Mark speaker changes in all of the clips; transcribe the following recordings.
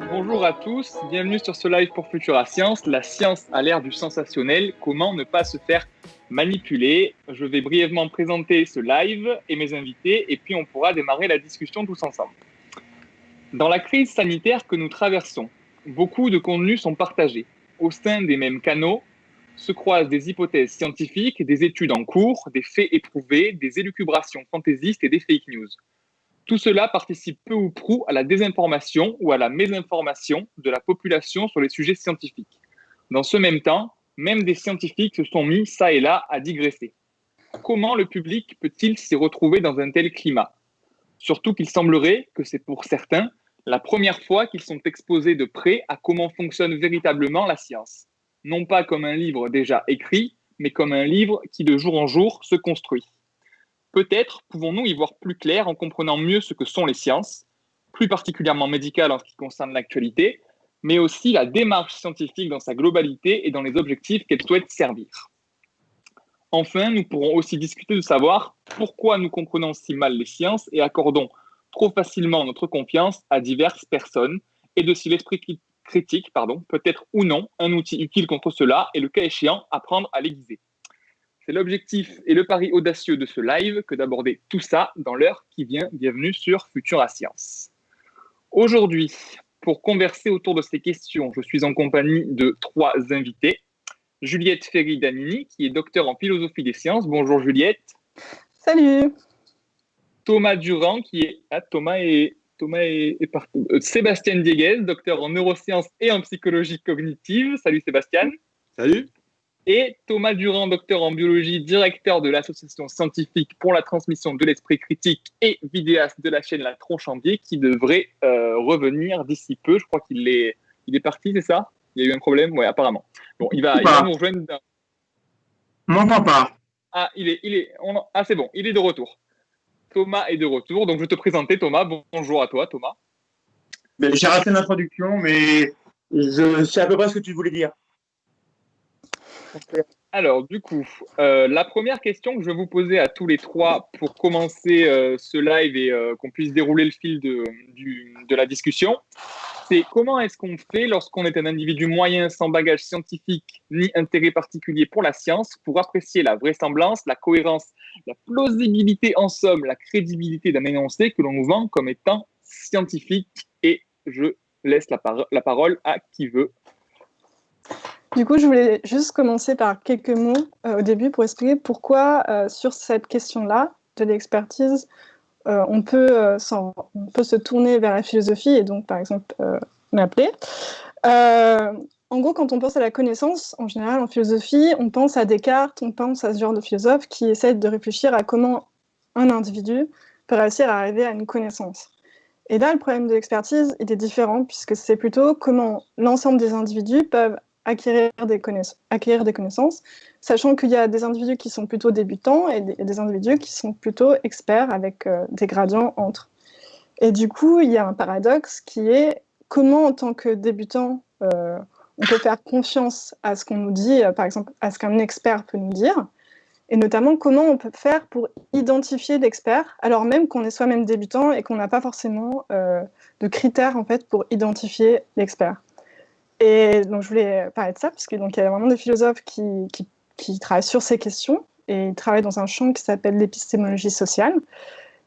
Speaker 1: Bonjour à tous, bienvenue sur ce live pour Futura Science, la science à l'ère du sensationnel, comment ne pas se faire manipuler. Je vais brièvement présenter ce live et mes invités et puis on pourra démarrer la discussion tous ensemble. Dans la crise sanitaire que nous traversons, beaucoup de contenus sont partagés. Au sein des mêmes canaux se croisent des hypothèses scientifiques, des études en cours, des faits éprouvés, des élucubrations fantaisistes et des fake news. Tout cela participe peu ou prou à la désinformation ou à la mésinformation de la population sur les sujets scientifiques. Dans ce même temps, même des scientifiques se sont mis ça et là à digresser. Comment le public peut-il s'y retrouver dans un tel climat ? Surtout qu'il semblerait que c'est pour certains la première fois qu'ils sont exposés de près à comment fonctionne véritablement la science. Non pas comme un livre déjà écrit, mais comme un livre qui de jour en jour se construit. Peut-être pouvons-nous y voir plus clair en comprenant mieux ce que sont les sciences, plus particulièrement médicales en ce qui concerne l'actualité, mais aussi la démarche scientifique dans sa globalité et dans les objectifs qu'elle souhaite servir. Enfin, nous pourrons aussi discuter de savoir pourquoi nous comprenons si mal les sciences et accordons trop facilement notre confiance à diverses personnes et de si l'esprit critique peut être ou non un outil utile contre cela et le cas échéant apprendre à l'aiguiser. C'est l'objectif et le pari audacieux de ce live que d'aborder tout ça dans l'heure qui vient. Bienvenue sur Futura Science. Aujourd'hui, pour converser autour de ces questions, je suis en compagnie de trois invités. Juliette Ferry-Danini, qui est docteur en philosophie des sciences. Bonjour Juliette.
Speaker 2: Salut.
Speaker 1: Thomas Durand, qui est... Sébastien Dieguez, docteur en neurosciences et en psychologie cognitive. Salut Sébastien.
Speaker 3: Salut.
Speaker 1: Et Thomas Durand, docteur en biologie, directeur de l'association scientifique pour la transmission de l'esprit critique et vidéaste de la chaîne La Tronche en Biais, qui devrait revenir d'ici peu. Je crois qu'il est parti, c'est ça ? Il y a eu un problème ? Oui, apparemment. Bon, il va nous rejoindre.
Speaker 3: On m'entend pas.
Speaker 1: Ah, c'est bon, il est de retour. Thomas est de retour, donc je vais te présenter Thomas. Bonjour à toi, Thomas.
Speaker 3: J'ai raté l'introduction, mais je sais à peu près ce que tu voulais dire.
Speaker 1: Alors, du coup, la première question que je vais vous poser à tous les trois pour commencer ce live et qu'on puisse dérouler le fil de la discussion, c'est comment est-ce qu'on fait lorsqu'on est un individu moyen sans bagage scientifique ni intérêt particulier pour la science pour apprécier la vraisemblance, la cohérence, la plausibilité, en somme, la crédibilité d'un énoncé que l'on nous vend comme étant scientifique. Et je laisse la parole à qui veut.
Speaker 2: Du coup, je voulais juste commencer par quelques mots au début pour expliquer pourquoi, sur cette question-là de l'expertise, on peut se tourner vers la philosophie et donc, par exemple, m'appeler. En gros, quand on pense à la connaissance, en général, en philosophie, on pense à Descartes, on pense à ce genre de philosophe qui essaie de réfléchir à comment un individu peut réussir à arriver à une connaissance. Et là, le problème de l'expertise, il est différent puisque c'est plutôt comment l'ensemble des individus peuvent acquérir des connaissances, sachant qu'il y a des individus qui sont plutôt débutants et des individus qui sont plutôt experts avec des gradients entre. Et du coup, il y a un paradoxe qui est comment, en tant que débutant, on peut faire confiance à ce qu'on nous dit, par exemple, à ce qu'un expert peut nous dire, et notamment comment on peut faire pour identifier l'expert, alors même qu'on est soi-même débutant et qu'on n'a pas forcément de critères en fait, pour identifier l'expert. Et donc, je voulais parler de ça, parce qu'il y a vraiment des philosophes qui travaillent sur ces questions, et ils travaillent dans un champ qui s'appelle l'épistémologie sociale.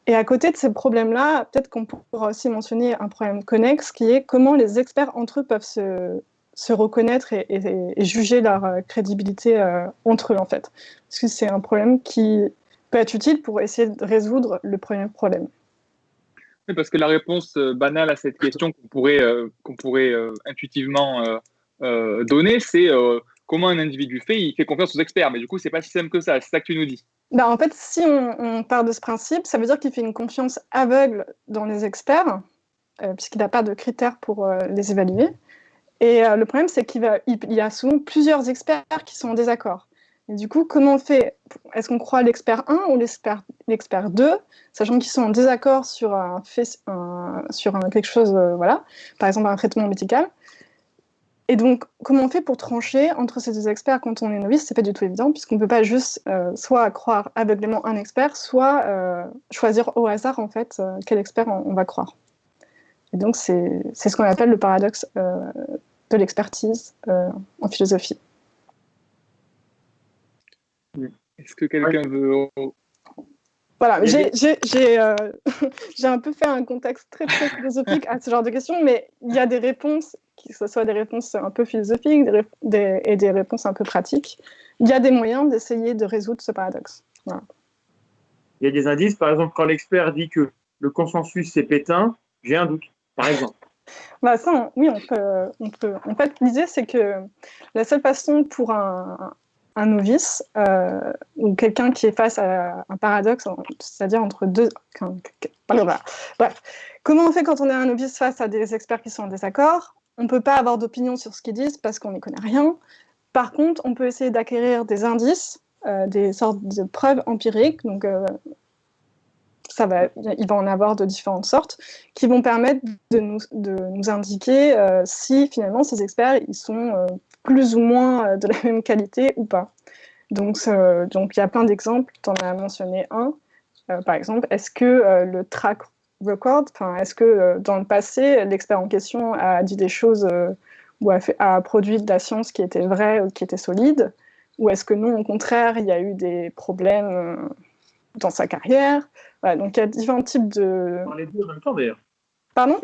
Speaker 2: Et à côté de ces problèmes-là, peut-être qu'on pourra aussi mentionner un problème connexe, qui est comment les experts entre eux peuvent se reconnaître et juger leur crédibilité entre eux, en fait. Parce que c'est un problème qui peut être utile pour essayer de résoudre le premier problème.
Speaker 1: Oui, parce que la réponse banale à cette question qu'on pourrait intuitivement donner, c'est comment un individu fait, il fait confiance aux experts. Mais du coup, c'est pas si simple que ça. C'est ça que tu nous dis.
Speaker 2: En fait, si on part de ce principe, ça veut dire qu'il fait une confiance aveugle dans les experts, puisqu'il n'a pas de critères pour les évaluer. Et le problème, c'est qu'il y a souvent plusieurs experts qui sont en désaccord. Et du coup, comment on fait ? Est-ce qu'on croit l'expert 1 ou l'expert 2, sachant qu'ils sont en désaccord sur quelque chose, par exemple un traitement médical. Et donc, comment on fait pour trancher entre ces deux experts quand on est novice? C'est pas du tout évident, puisqu'on peut pas juste soit croire aveuglément un expert, soit choisir au hasard, en fait, quel expert on va croire. Et donc, c'est ce qu'on appelle le paradoxe de l'expertise en philosophie.
Speaker 1: Est-ce que quelqu'un veut...
Speaker 2: Voilà, j'ai un peu fait un contexte très, très philosophique à ce genre de questions, mais il y a des réponses, que ce soit des réponses un peu philosophiques et des réponses un peu pratiques. Il y a des moyens d'essayer de résoudre ce paradoxe. Voilà.
Speaker 3: Il y a des indices, par exemple, quand l'expert dit que le consensus c'est Pétain, j'ai un doute, par exemple.
Speaker 2: Bah ça, oui, on peut. En fait, l'idée, c'est que la seule façon pour un novice ou quelqu'un qui est face à un paradoxe, c'est-à-dire entre deux... Bref, comment on fait quand on est un novice face à des experts qui sont en désaccord? On ne peut pas avoir d'opinion sur ce qu'ils disent parce qu'on n'y connaît rien. Par contre, on peut essayer d'acquérir des indices, des sortes de preuves empiriques, donc il va en avoir de différentes sortes, qui vont permettre de nous indiquer si finalement ces experts ils sont plus ou moins de la même qualité ou pas. Donc il y a plein d'exemples, tu en as mentionné un, par exemple, est-ce que le track record, est-ce que dans le passé, l'expert en question a dit des choses ou a produit de la science qui était vraie ou qui était solide, ou est-ce que non, au contraire, il y a eu des problèmes dans sa carrière. Voilà, donc il y a différents types de...
Speaker 3: Dans les deux en même temps, d'ailleurs.
Speaker 2: Pardon?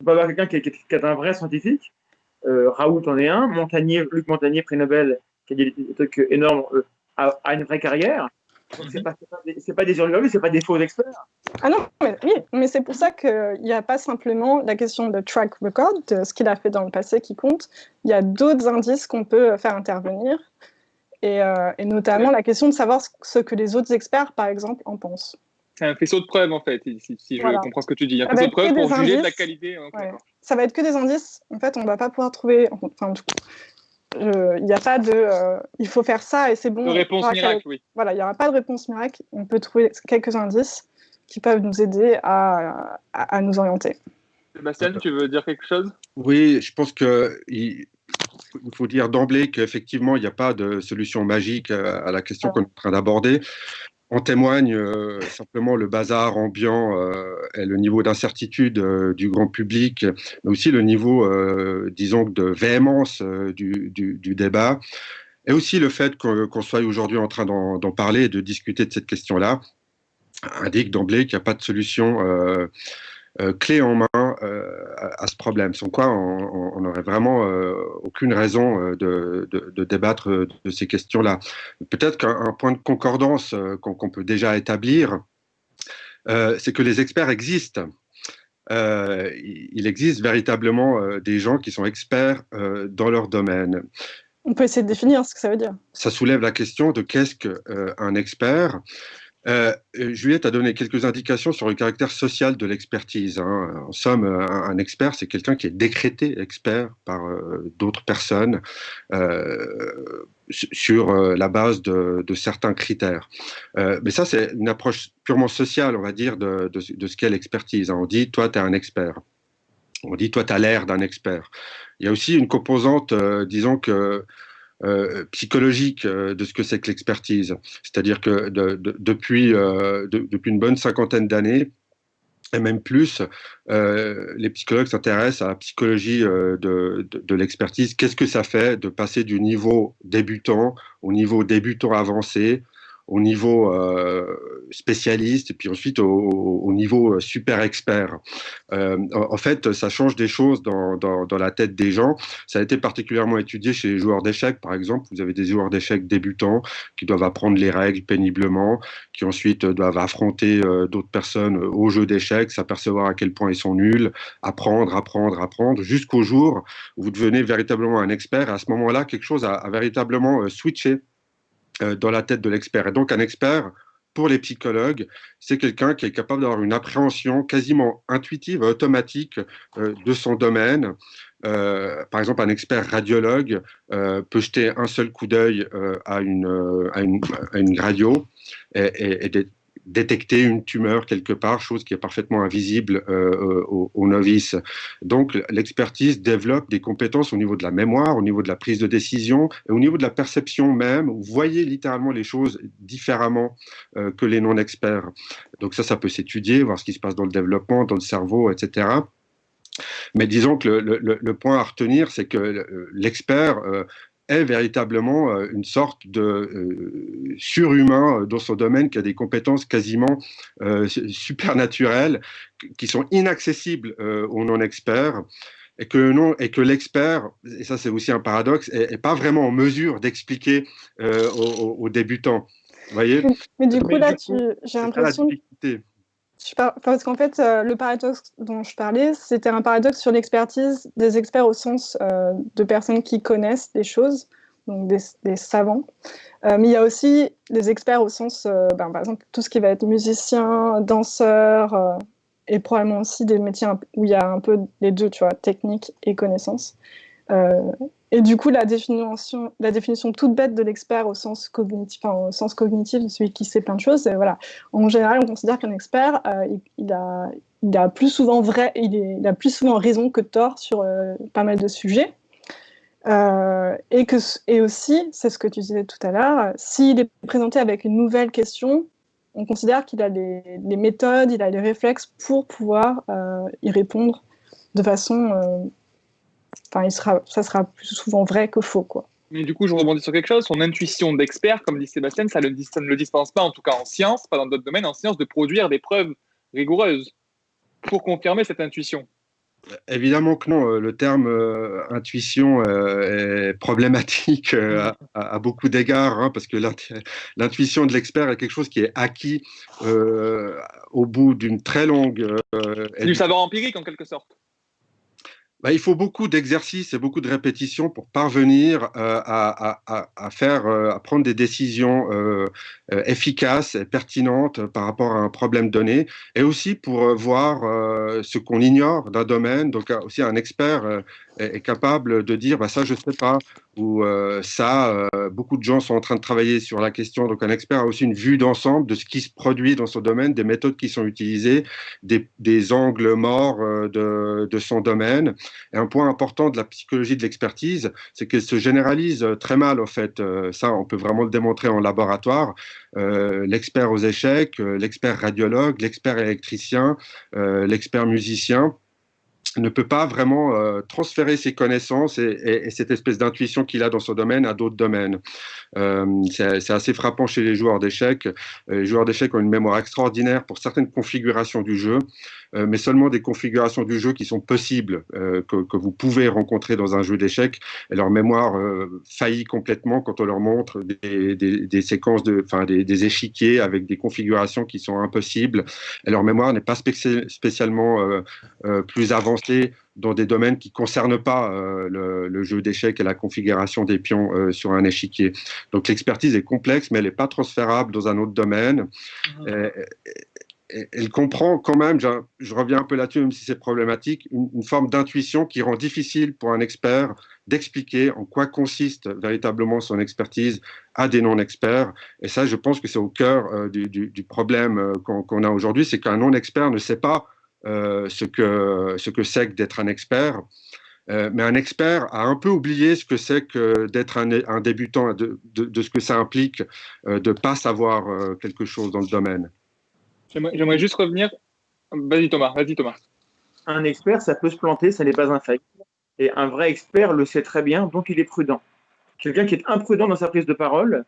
Speaker 3: On peut avoir quelqu'un qui est un vrai scientifique. Raoult en est un. Luc Montagnier, prix Nobel, qui a dit des trucs énormes, a une vraie carrière. Donc, c'est pas des hurluberlus, c'est pas des faux experts.
Speaker 2: Ah non, mais c'est pour ça qu'il n'y a pas simplement la question de track record, de ce qu'il a fait dans le passé qui compte. Il y a d'autres indices qu'on peut faire intervenir. Et notamment la question de savoir ce que les autres experts, par exemple, en pensent.
Speaker 1: C'est un faisceau de preuves, en fait, si je comprends ce que tu dis. Un faisceau de preuves pour juger de la qualité.
Speaker 2: Ouais. Ça va être que des indices. En fait, on ne va pas pouvoir trouver... Enfin, il n'y a pas de... il faut faire ça et c'est bon.
Speaker 1: De réponse miracle, oui.
Speaker 2: Voilà, il n'y aura pas de réponse miracle. On peut trouver quelques indices qui peuvent nous aider à nous orienter.
Speaker 1: Sébastien, tu veux dire quelque chose?
Speaker 4: Oui, je pense qu'il faut dire d'emblée qu'effectivement, il n'y a pas de solution magique à la question qu'on est en train d'aborder. En témoigne simplement le bazar ambiant et le niveau d'incertitude du grand public, mais aussi le niveau, disons, de véhémence du débat, et aussi le fait qu'on soit aujourd'hui en train d'en parler et de discuter de cette question-là, indique d'emblée qu'il n'y a pas de solution clé en main à ce problème, sans quoi on n'aurait vraiment aucune raison de débattre de ces questions-là. Peut-être qu'un point de concordance qu'on peut déjà établir, c'est que les experts existent. Il existe véritablement des gens qui sont experts dans leur domaine.
Speaker 2: On peut essayer de définir ce que ça veut dire.
Speaker 4: Ça soulève la question de qu'est-ce qu'un expert. Juliette a donné quelques indications sur le caractère social de l'expertise. En somme, un expert, c'est quelqu'un qui est décrété expert par d'autres personnes sur la base de certains critères. Mais ça, c'est une approche purement sociale, on va dire, de ce qu'est l'expertise. On dit, toi, tu es un expert. On dit, toi, tu as l'air d'un expert. Il y a aussi une composante, disons que psychologique de ce que c'est que l'expertise. C'est-à-dire que depuis une bonne 50aine d'années, et même plus, les psychologues s'intéressent à la psychologie de l'expertise. Qu'est-ce que ça fait de passer du niveau débutant au niveau débutant avancé, au niveau spécialiste et puis ensuite au niveau super expert. En fait, ça change des choses dans la tête des gens. Ça a été particulièrement étudié chez les joueurs d'échecs, par exemple. Vous avez des joueurs d'échecs débutants qui doivent apprendre les règles péniblement, qui ensuite doivent affronter d'autres personnes au jeu d'échecs, s'apercevoir à quel point ils sont nuls, apprendre, jusqu'au jour où vous devenez véritablement un expert. Et à ce moment-là, quelque chose a véritablement switché dans la tête de l'expert. Et donc un expert, pour les psychologues, c'est quelqu'un qui est capable d'avoir une appréhension quasiment intuitive, automatique de son domaine. Par exemple, un expert radiologue peut jeter un seul coup d'œil à une radio et détecter une tumeur quelque part, chose qui est parfaitement invisible aux novices. Donc l'expertise développe des compétences au niveau de la mémoire, au niveau de la prise de décision, et au niveau de la perception même. Vous voyez littéralement les choses différemment que les non-experts. Donc ça peut s'étudier, voir ce qui se passe dans le développement, dans le cerveau, etc. Mais disons que le point à retenir, c'est que l'expert est véritablement une sorte de surhumain dans son domaine, qui a des compétences quasiment supernaturelles, qui sont inaccessibles aux non-experts, et que l'expert, et ça c'est aussi un paradoxe, est pas vraiment en mesure d'expliquer aux débutants. Vous voyez ?
Speaker 2: Mais du coup, là, j'ai l'impression... Parce qu'en fait, le paradoxe dont je parlais, c'était un paradoxe sur l'expertise des experts au sens de personnes qui connaissent des choses, donc des savants. Mais il y a aussi des experts au sens, par exemple, tout ce qui va être musicien, danseur, et probablement aussi des métiers où il y a un peu les deux, tu vois, technique et connaissance. Et du coup, la définition toute bête de l'expert au sens cognitif, de celui qui sait plein de choses, voilà. En général, on considère qu'un expert, il a plus souvent raison que tort sur pas mal de sujets. Et aussi, c'est ce que tu disais tout à l'heure, s'il est présenté avec une nouvelle question, on considère qu'il a les méthodes, il a les réflexes pour pouvoir y répondre de façon... ça sera plus souvent vrai que faux, quoi.
Speaker 1: Mais du coup, je rebondis sur quelque chose. Son intuition d'expert, comme dit Sébastien, ça ne le dispense pas, en tout cas en science, pas dans d'autres domaines, en science, de produire des preuves rigoureuses pour confirmer cette intuition.
Speaker 4: Évidemment que non. Le terme intuition est problématique à beaucoup d'égards, hein, parce que l'intuition de l'expert est quelque chose qui est acquis au bout d'une très longue...
Speaker 1: C'est du savoir empirique, en quelque sorte.
Speaker 4: Il faut beaucoup d'exercices et beaucoup de répétitions pour parvenir à prendre des décisions efficaces et pertinentes par rapport à un problème donné, et aussi pour voir ce qu'on ignore d'un domaine. Donc aussi un expert est capable de dire ça je sais pas, ou beaucoup de gens sont en train de travailler sur la question. Donc un expert a aussi une vue d'ensemble de ce qui se produit dans son domaine, des méthodes qui sont utilisées, des angles morts de son domaine. Et un point important de la psychologie de l'expertise, c'est qu'elle se généralise très mal, en fait. Ça, on peut vraiment le démontrer en laboratoire. L'expert aux échecs, l'expert radiologue, l'expert électricien, l'expert musicien ne peut pas vraiment transférer ses connaissances et cette espèce d'intuition qu'il a dans son domaine à d'autres domaines. C'est assez frappant chez les joueurs d'échecs. Les joueurs d'échecs ont une mémoire extraordinaire pour certaines configurations du jeu, mais seulement des configurations du jeu qui sont possibles, que vous pouvez rencontrer dans un jeu d'échecs. Et leur mémoire faillit complètement quand on leur montre des séquences, des échiquiers avec des configurations qui sont impossibles. Et leur mémoire n'est pas spécialement plus avancée dans des domaines qui ne concernent pas le jeu d'échecs et la configuration des pions sur un échiquier. Donc l'expertise est complexe, mais elle n'est pas transférable dans un autre domaine. Elle comprend quand même, je reviens un peu là-dessus, même si c'est problématique, une forme d'intuition qui rend difficile pour un expert d'expliquer en quoi consiste véritablement son expertise à des non-experts. Et ça, je pense que c'est au cœur du problème qu'on a aujourd'hui, c'est qu'un non-expert ne sait pas ce que c'est que d'être un expert. Mais un expert a un peu oublié ce que c'est que d'être un débutant, de ce que ça implique de ne pas savoir quelque chose dans le domaine.
Speaker 1: J'aimerais juste revenir. Vas-y Thomas.
Speaker 3: Un expert, ça peut se planter, ça n'est pas infaillible. Et un vrai expert le sait très bien, donc il est prudent. Quelqu'un qui est imprudent dans sa prise de parole,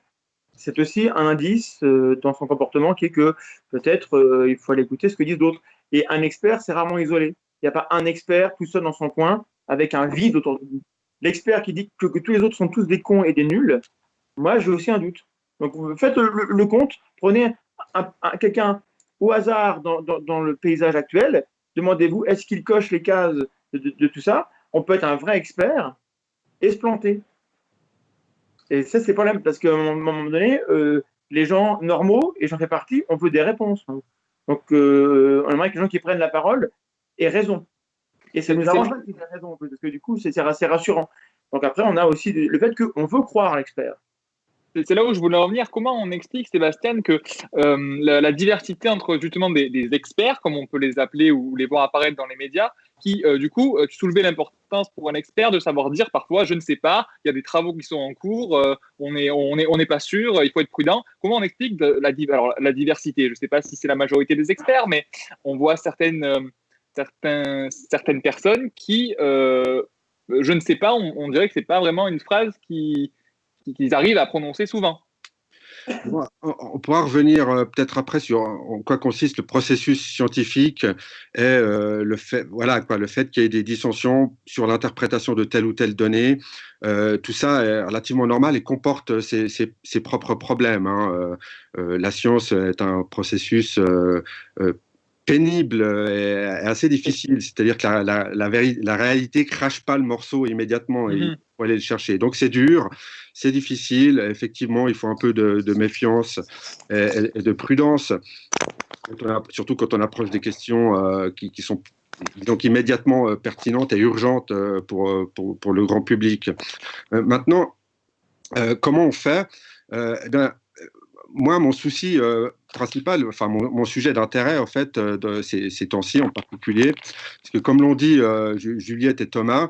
Speaker 3: c'est aussi un indice dans son comportement qui est que peut-être il faut aller écouter ce que disent d'autres. Et un expert, c'est rarement isolé. Il n'y a pas un expert tout seul dans son coin avec un vide autour de lui. L'expert qui dit que tous les autres sont tous des cons et des nuls, moi j'ai aussi un doute. Donc faites le compte, prenez quelqu'un au hasard dans le paysage actuel, demandez-vous est-ce qu'il coche les cases de tout ça. On peut être un vrai expert et se planter. Et ça, c'est le problème, parce qu'à un moment donné, les gens normaux, et j'en fais partie, on veut des réponses. Donc, on aimerait que les gens qui prennent la parole aient raison. Et ça nous arrange pas qu'ils aient raison, parce que du coup, c'est assez rassurant. Donc après, on a aussi le fait qu'on veut croire à l'expert.
Speaker 1: c'est là où je voulais en venir. Comment on explique, Sébastien, que la diversité entre justement des experts, comme on peut les appeler ou les voir apparaître dans les médias, qui du coup soulever l'importance pour un expert de savoir dire parfois je ne sais pas, il y a des travaux qui sont en cours, on n'est pas sûr, il faut être prudent. Comment on explique alors, la diversité? Je ne sais pas si c'est la majorité des experts, mais on voit certaines personnes qui je ne sais pas, on dirait que c'est pas vraiment une phrase qu'ils arrivent à prononcer souvent.
Speaker 4: On pourra revenir peut-être après sur en quoi consiste le processus scientifique et le fait, voilà, quoi, le fait qu'il y ait des dissensions sur l'interprétation de telle ou telle donnée. Tout ça est relativement normal et comporte ses propres problèmes, hein. La science est un processus pénible et assez difficile, c'est-à-dire que la réalité crache pas le morceau immédiatement et il faut aller le chercher. Donc c'est dur, c'est difficile, effectivement il faut un peu de méfiance et de prudence, surtout quand on approche des questions qui sont donc immédiatement pertinentes et urgentes pour le grand public. Maintenant, comment on fait? Moi, mon souci principal, enfin mon sujet d'intérêt, en fait, de ces temps-ci en particulier, parce que comme l'ont dit Juliette et Thomas,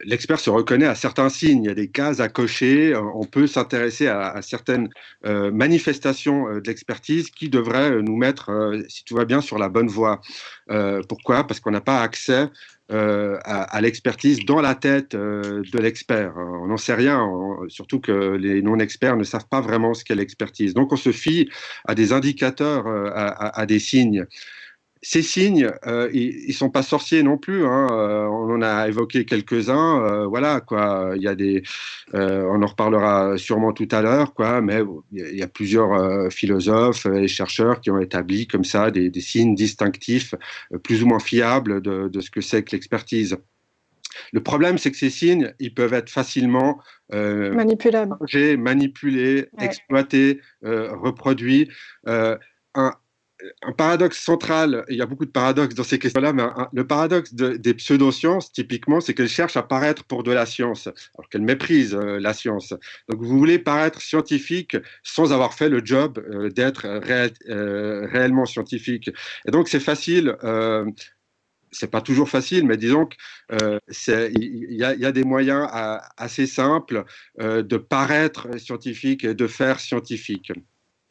Speaker 4: l'expert se reconnaît à certains signes, il y a des cases à cocher, on peut s'intéresser à certaines manifestations de l'expertise qui devraient nous mettre, si tout va bien, sur la bonne voie. Pourquoi? Parce qu'on n'a pas accès à l'expertise dans la tête de l'expert. On n'en sait rien, surtout que les non-experts ne savent pas vraiment ce qu'est l'expertise. Donc on se fie à des indicateurs, à des signes. Ces signes, ils sont pas sorciers non plus, hein. On en a évoqué quelques-uns. Voilà, quoi. Il y a on en reparlera sûrement tout à l'heure, quoi. Mais il y a plusieurs philosophes et chercheurs qui ont établi comme ça des signes distinctifs, plus ou moins fiables de ce que c'est que l'expertise. Le problème, c'est que ces signes, ils peuvent être facilement
Speaker 2: manipulables,
Speaker 4: manipulés, exploités, reproduits. Un paradoxe central, il y a beaucoup de paradoxes dans ces questions-là, mais le paradoxe des pseudosciences, typiquement, c'est qu'elles cherchent à paraître pour de la science, alors qu'elles méprisent la science. Donc vous voulez paraître scientifique sans avoir fait le job d'être réellement scientifique. Et donc c'est facile, c'est pas toujours facile, mais disons qu'il y a des moyens assez simples de paraître scientifique et de faire scientifique.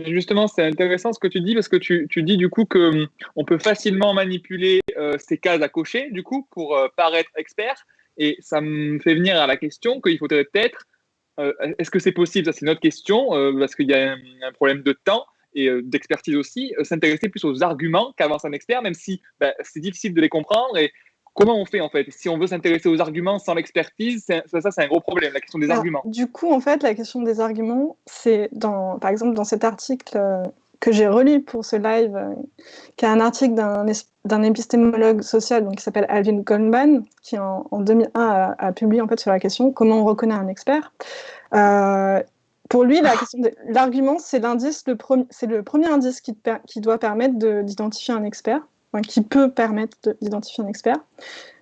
Speaker 1: Justement, c'est intéressant ce que tu dis parce que tu dis du coup que on peut facilement manipuler ces cases à cocher du coup pour paraître expert et ça me fait venir à la question qu'il faudrait peut-être est-ce que c'est possible, ça c'est notre question parce qu'il y a un problème de temps et d'expertise aussi, s'intéresser plus aux arguments qu'avance un expert même si c'est difficile de les comprendre et comment on fait en fait? Si on veut s'intéresser aux arguments sans l'expertise, ça c'est un gros problème, la question des arguments.
Speaker 2: Du coup, en fait, la question des arguments, c'est par exemple dans cet article que j'ai relu pour ce live, qui est un article d'un épistémologue social donc, qui s'appelle Alvin Goldman, qui en 2001 a publié en fait, sur la question « Comment on reconnaît un expert ?» Pour lui, la question de l'argument, c'est le premier indice qui doit permettre d'identifier un expert. Qui peut permettre d'identifier un expert.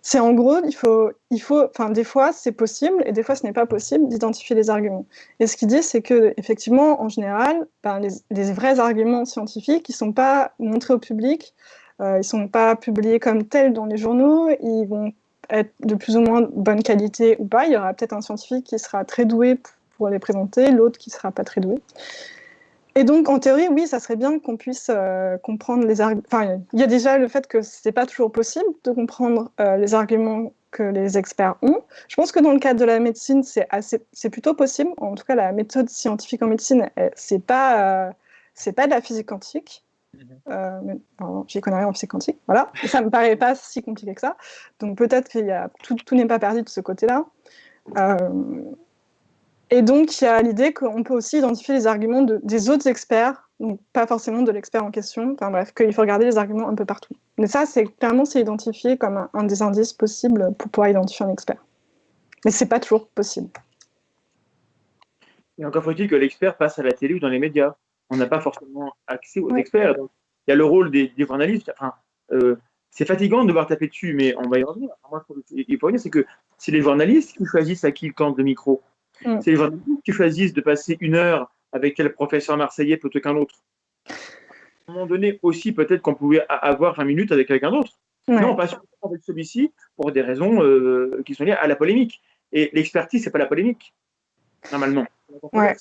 Speaker 2: C'est en gros, des fois c'est possible et des fois ce n'est pas possible d'identifier les arguments. Et ce qu'il dit, c'est que effectivement, en général, les vrais arguments scientifiques, ils sont pas montrés au public, ils sont pas publiés comme tels dans les journaux, ils vont être de plus ou moins bonne qualité ou pas. Il y aura peut-être un scientifique qui sera très doué pour les présenter, l'autre qui sera pas très doué. Et donc, en théorie, oui, ça serait bien qu'on puisse comprendre les arguments. Enfin, il y a déjà le fait que c'est pas toujours possible de comprendre les arguments que les experts ont. Je pense que dans le cadre de la médecine, c'est plutôt possible. En tout cas, la méthode scientifique en médecine, c'est pas de la physique quantique. J'y connais rien en physique quantique, voilà. Et ça me paraît pas si compliqué que ça. Donc peut-être que tout n'est pas perdu de ce côté-là. Et donc, il y a l'idée qu'on peut aussi identifier les arguments des autres experts, donc pas forcément de l'expert en question, enfin bref, qu'il faut regarder les arguments un peu partout. Mais ça, c'est identifié comme un des indices possibles pour pouvoir identifier un expert. Mais c'est pas toujours possible.
Speaker 3: Et encore faut-il que l'expert passe à la télé ou dans les médias. On n'a pas forcément accès aux experts. Donc, il y a le rôle des journalistes. Enfin, c'est fatigant de devoir taper dessus, mais on va y revenir. Moi, il faut dire, c'est que c'est les journalistes qui choisissent à qui ils tendent le micro. C'est les journalistes qui choisissent de passer 1 heure avec tel professeur marseillais plutôt qu'un autre. À un moment donné aussi, peut-être qu'on pouvait avoir 20 minutes avec quelqu'un d'autre.
Speaker 2: Ouais.
Speaker 3: Non, on passe avec celui-ci pour des raisons qui sont liées à la polémique. Et l'expertise, c'est pas la polémique, normalement.
Speaker 2: Ouais.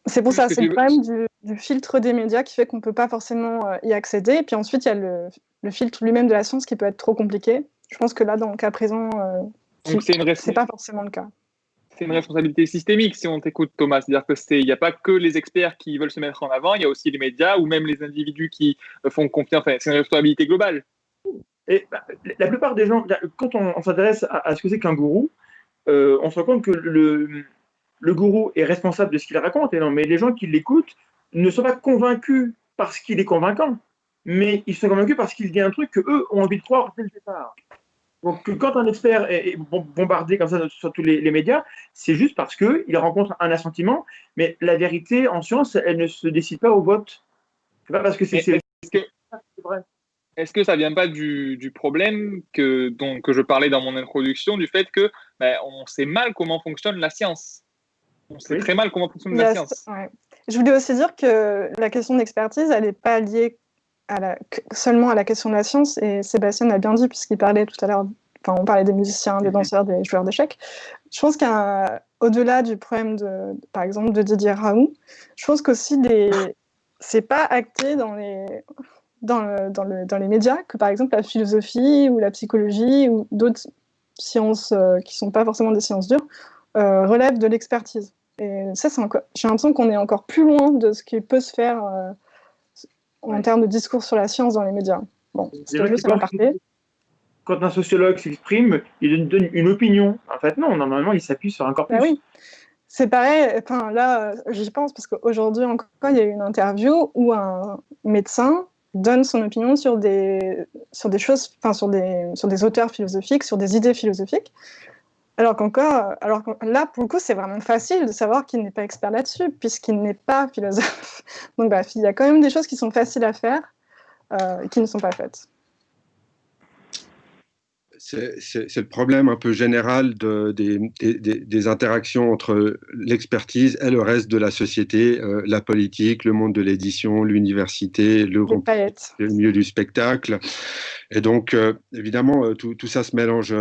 Speaker 2: C'est pour ça,
Speaker 1: Parce que
Speaker 2: c'est le
Speaker 1: tu-
Speaker 2: problème du filtre des médias qui fait qu'on ne peut pas forcément y accéder. Et puis ensuite, il y a le filtre lui-même de la science qui peut être trop compliqué. Je pense que là, dans le cas présent,
Speaker 1: Donc
Speaker 2: c'est pas forcément le cas.
Speaker 1: c'est une responsabilité systémique si on t'écoute, Thomas. C'est-à-dire que il n'y a pas que les experts qui veulent se mettre en avant, il y a aussi les médias ou même les individus qui font confiance. Enfin, c'est une responsabilité globale.
Speaker 3: Et la plupart des gens, quand on s'intéresse à ce que c'est qu'un gourou, on se rend compte que le gourou est responsable de ce qu'il raconte, et non, mais les gens qui l'écoutent ne sont pas convaincus parce qu'il est convaincant, mais ils sont convaincus parce qu'il dit un truc qu'eux ont envie de croire dès le départ. Donc, quand un expert est bombardé comme ça sur tous les médias, c'est juste parce qu'il rencontre un assentiment, mais la vérité en science, elle ne se décide pas au vote. C'est pas parce que c'est vrai.
Speaker 1: Est-ce que ça vient pas du problème que je parlais dans mon introduction, du fait que on sait mal comment fonctionne la science. On sait très mal comment fonctionne la science.
Speaker 2: Ouais. Je voulais aussi dire que la question d'expertise, elle n'est pas liée seulement à la question de la science, et Sébastien l'a bien dit, puisqu'il parlait tout à l'heure, enfin, on parlait des musiciens, des danseurs, des joueurs d'échecs. Je pense qu'au-delà du problème, par exemple, de Didier Raoult, je pense qu'aussi c'est pas acté dans les médias que, par exemple, la philosophie ou la psychologie ou d'autres sciences qui sont pas forcément des sciences dures relèvent de l'expertise. Et ça, j'ai l'impression qu'on est encore plus loin de ce qui peut se faire en termes de discours sur la science dans les médias. Bon, c'était juste un aparté.
Speaker 3: Quand un sociologue s'exprime, il donne une opinion. En fait, non, normalement, il s'appuie sur un corpus.
Speaker 2: Oui. C'est pareil, enfin, là, j'y pense parce qu'aujourd'hui encore, il y a eu une interview où un médecin donne son opinion sur des choses, enfin, sur des auteurs philosophiques, sur des idées philosophiques. Alors que là, pour le coup, c'est vraiment facile de savoir qu'il n'est pas expert là-dessus, puisqu'il n'est pas philosophe. Donc, il y a quand même des choses qui sont faciles à faire, qui ne sont pas faites.
Speaker 4: C'est le problème un peu général des interactions entre l'expertise et le reste de la société, la politique, le monde de l'édition, l'université, le milieu du spectacle. Et donc, évidemment, tout ça se mélange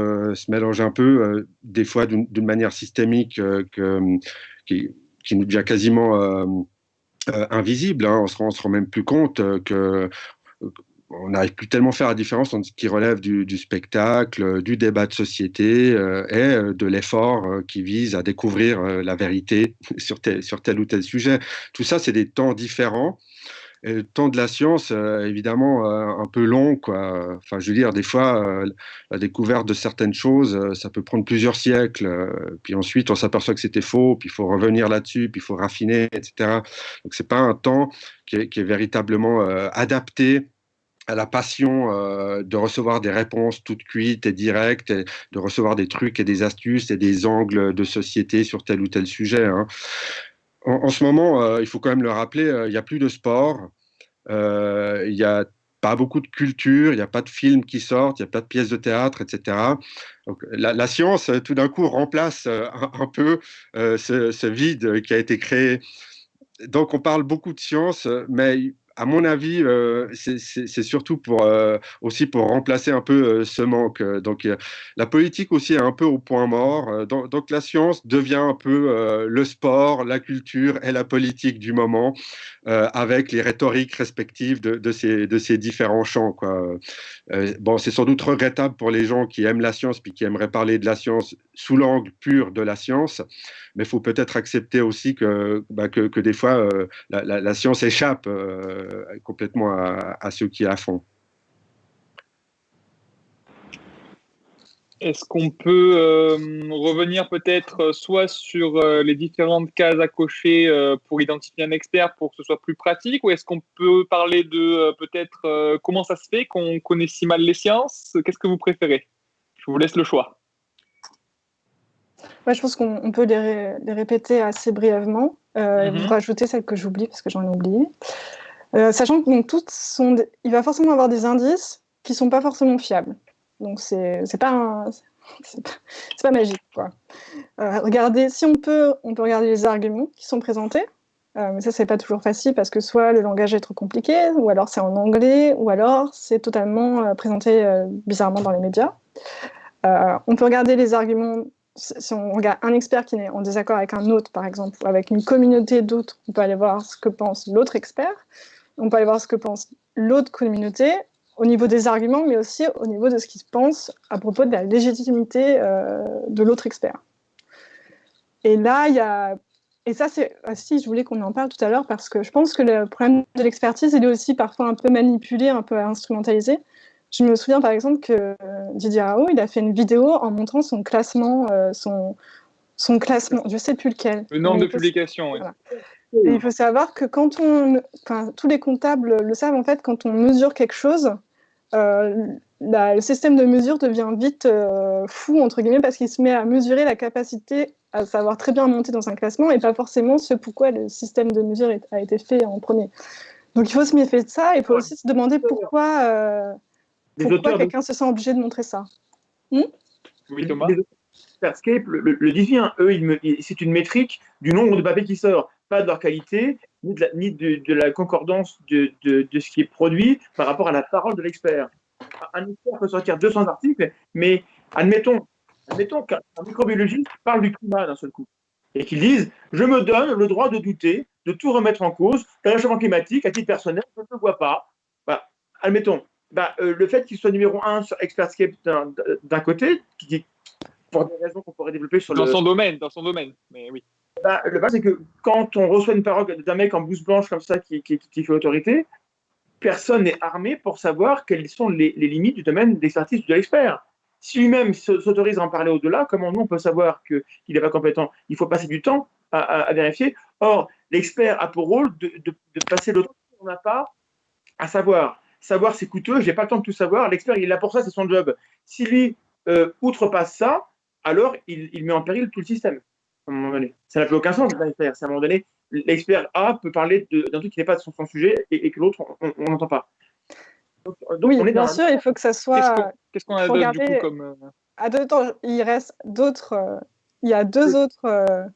Speaker 4: un peu, des fois d'une manière systémique qui nous devient quasiment invisible. Hein. On se rend même plus compte que on n'arrive plus tellement à faire la différence entre ce qui relève du spectacle, du débat de société et de l'effort qui vise à découvrir la vérité sur tel ou tel sujet. Tout ça, c'est des temps différents. Et le temps de la science, évidemment, un peu long, quoi. Enfin, je veux dire, des fois, la découverte de certaines choses, ça peut prendre plusieurs siècles. Puis ensuite, on s'aperçoit que c'était faux, puis il faut revenir là-dessus, puis il faut raffiner, etc. Donc, c'est pas un temps qui est véritablement adapté à la passion de recevoir des réponses toutes cuites et directes, et de recevoir des trucs et des astuces et des angles de société sur tel ou tel sujet. Hein. En ce moment, il faut quand même le rappeler, il n'y a plus de sport, il n'y a pas beaucoup de culture, il n'y a pas de films qui sortent, il n'y a pas de pièces de théâtre, etc. Donc, la science, tout d'un coup, remplace un peu ce vide qui a été créé. Donc, on parle beaucoup de science, mais à mon avis, c'est surtout aussi pour remplacer un peu ce manque. Donc, la politique aussi est un peu au point mort. Donc, la science devient un peu le sport, la culture et la politique du moment, avec les rhétoriques respectives de ces différents champs, quoi. Bon, c'est sans doute regrettable pour les gens qui aiment la science puis qui aimeraient parler de la science sous l'angle pur de la science, mais il faut peut-être accepter aussi que des fois, la science échappe complètement à ceux qui la font.
Speaker 1: Est-ce qu'on peut revenir peut-être soit sur les différentes cases à cocher pour identifier un expert pour que ce soit plus pratique, ou est-ce qu'on peut parler de peut-être comment ça se fait qu'on connaît si mal les sciences? Qu'est-ce que vous préférez? Je vous laisse le choix.
Speaker 2: Ouais, je pense qu'on peut les répéter assez brièvement. Et vous rajouter celles que j'oublie parce que j'en ai oublié. Sachant que donc, il va forcément avoir des indices qui ne sont pas forcément fiables. Donc, c'est pas C'est pas magique, quoi. Regardez, si on peut regarder les arguments qui sont présentés. Mais ça, c'est pas toujours facile parce que soit le langage est trop compliqué, ou alors c'est en anglais, ou alors c'est totalement présenté bizarrement dans les médias. On peut regarder les arguments, si on regarde un expert qui est en désaccord avec un autre, par exemple, ou avec une communauté d'autres, on peut aller voir ce que pense l'autre expert, on peut aller voir ce que pense l'autre communauté, au niveau des arguments, mais aussi au niveau de ce qu'ils pensent à propos de la légitimité de l'autre expert. Et là, il y a... Et ça, c'est aussi, je voulais qu'on en parle tout à l'heure, parce que je pense que le problème de l'expertise, il est aussi parfois un peu manipulé, un peu instrumentalisé. Je me souviens par exemple que Didier Raoult, il a fait une vidéo en montrant son classement, son classement, je ne sais plus lequel.
Speaker 1: Le nombre de publications, oui.
Speaker 2: Voilà. Et il faut savoir que quand tous les comptables le savent, en fait, quand on mesure quelque chose, le système de mesure devient vite fou, entre guillemets, parce qu'il se met à mesurer la capacité à savoir très bien monter dans un classement et pas forcément ce pourquoi le système de mesure a été fait en premier. Donc il faut se méfier de ça, il faut aussi se demander pourquoi quelqu'un se sent obligé de montrer ça.
Speaker 1: Oui, Thomas.
Speaker 3: Expertscape le dit bien, eux, c'est une métrique du nombre de papiers qui sort, pas de leur qualité, ni de la concordance de ce qui est produit par rapport à la parole de l'expert. Un expert peut sortir 200 articles, mais admettons qu'un microbiologiste parle du climat d'un seul coup, et qu'il dise « Je me donne le droit de douter, de tout remettre en cause, le réchauffement climatique, à titre personnel, je ne le vois pas. » Admettons, le fait qu'il soit numéro 1 sur Expertscape d'un côté, pour des raisons qu'on pourrait développer sur
Speaker 1: dans son domaine, mais oui.
Speaker 3: Le problème, c'est que quand on reçoit une parole d'un mec en blouse blanche comme ça qui fait autorité, personne n'est armé pour savoir quelles sont les limites du domaine d'expertise de l'expert. Si lui-même s'autorise à en parler au-delà, comment nous on peut savoir qu'il n'est pas compétent? Il faut passer du temps à vérifier. Or, l'expert a pour rôle de passer le temps qu'on n'a pas à savoir. Savoir, c'est coûteux, je n'ai pas le temps de tout savoir. L'expert, il est là pour ça, c'est son job. Si lui outrepasse ça, alors il met en péril tout le système. À un moment donné. Ça n'a plus aucun sens, l'expert. À un moment donné, l'expert A peut parler d'un truc qui n'est pas de son sujet et que l'autre, on n'entend pas.
Speaker 2: Donc, oui, on est bien sûr, il faut que ça soit...
Speaker 1: Qu'est-ce qu'on a d'autre, du coup, comme...
Speaker 2: Il y a deux autres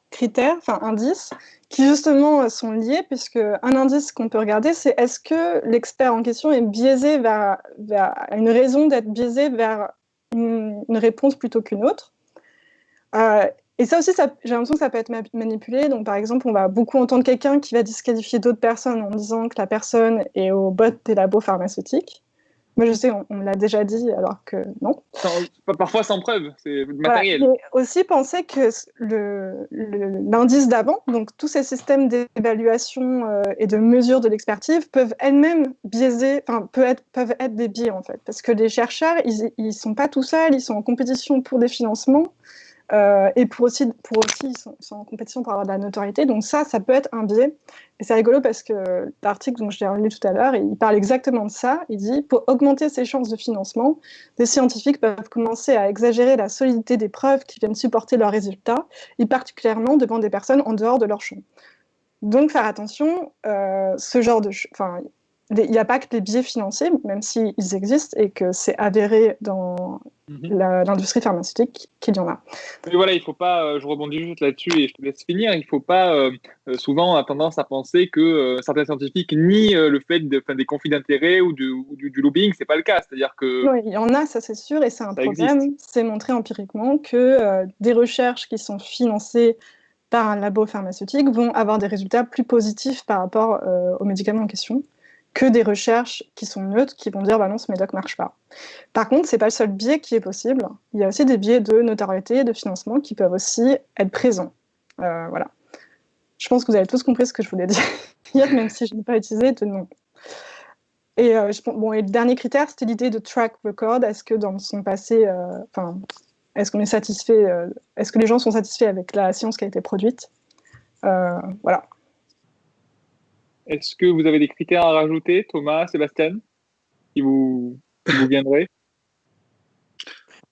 Speaker 2: critères, enfin indices, qui justement sont liés, puisque un indice qu'on peut regarder, c'est est-ce que l'expert en question est biaisé vers une raison d'être biaisé vers une réponse plutôt qu'une autre. Et ça aussi, j'ai l'impression que ça peut être manipulé. Donc, par exemple, on va beaucoup entendre quelqu'un qui va disqualifier d'autres personnes en disant que la personne est au bot des labos pharmaceutiques. Moi, je sais, on me l'a déjà dit, alors que non.
Speaker 1: Parfois sans preuve, c'est matériel.
Speaker 2: Voilà. Mais aussi penser que l'indice d'avant, donc tous ces systèmes d'évaluation et de mesure de l'expertise peuvent elles-mêmes biaiser, peuvent être des biais en fait, parce que les chercheurs, ils sont pas tout seuls, ils sont en compétition pour des financements. Et pour aussi ils sont en compétition pour avoir de la notoriété, donc ça peut être un biais. Et c'est rigolo parce que l'article dont je l'ai relu tout à l'heure, il parle exactement de ça. Il dit, pour augmenter ses chances de financement, des scientifiques peuvent commencer à exagérer la solidité des preuves qui viennent supporter leurs résultats, et particulièrement devant des personnes en dehors de leur champ. Donc faire attention, ce genre de... Il n'y a pas que des biais financiers, même s'ils existent et que c'est avéré dans l'industrie pharmaceutique qu'il y en a.
Speaker 1: Mais voilà, il ne faut pas, je rebondis juste là-dessus et je te laisse finir, il ne faut pas, souvent on a tendance à penser que certains scientifiques nient le fait des conflits d'intérêts ou du lobbying, ce n'est pas le cas. C'est-à-dire que...
Speaker 2: Oui, il y en a, ça c'est sûr, et c'est un problème. C'est montré empiriquement que des recherches qui sont financées par un labo pharmaceutique vont avoir des résultats plus positifs par rapport aux médicaments en question, que des recherches qui sont neutres, qui vont dire bah non, ce médoc ne marche pas. Par contre, ce n'est pas le seul biais qui est possible. Il y a aussi des biais de notoriété, de financement qui peuvent aussi être présents. Voilà. Je pense que vous avez tous compris ce que je voulais dire, même si je n'ai pas utilisé de nom. Et, et le dernier critère, c'était l'idée de track record. Est-ce que dans son passé, est-ce qu'on est satisfait, est-ce que les gens sont satisfaits avec la science qui a été produite? Voilà.
Speaker 1: Est-ce que vous avez des critères à rajouter, Thomas, Sébastien, qui vous viendraient?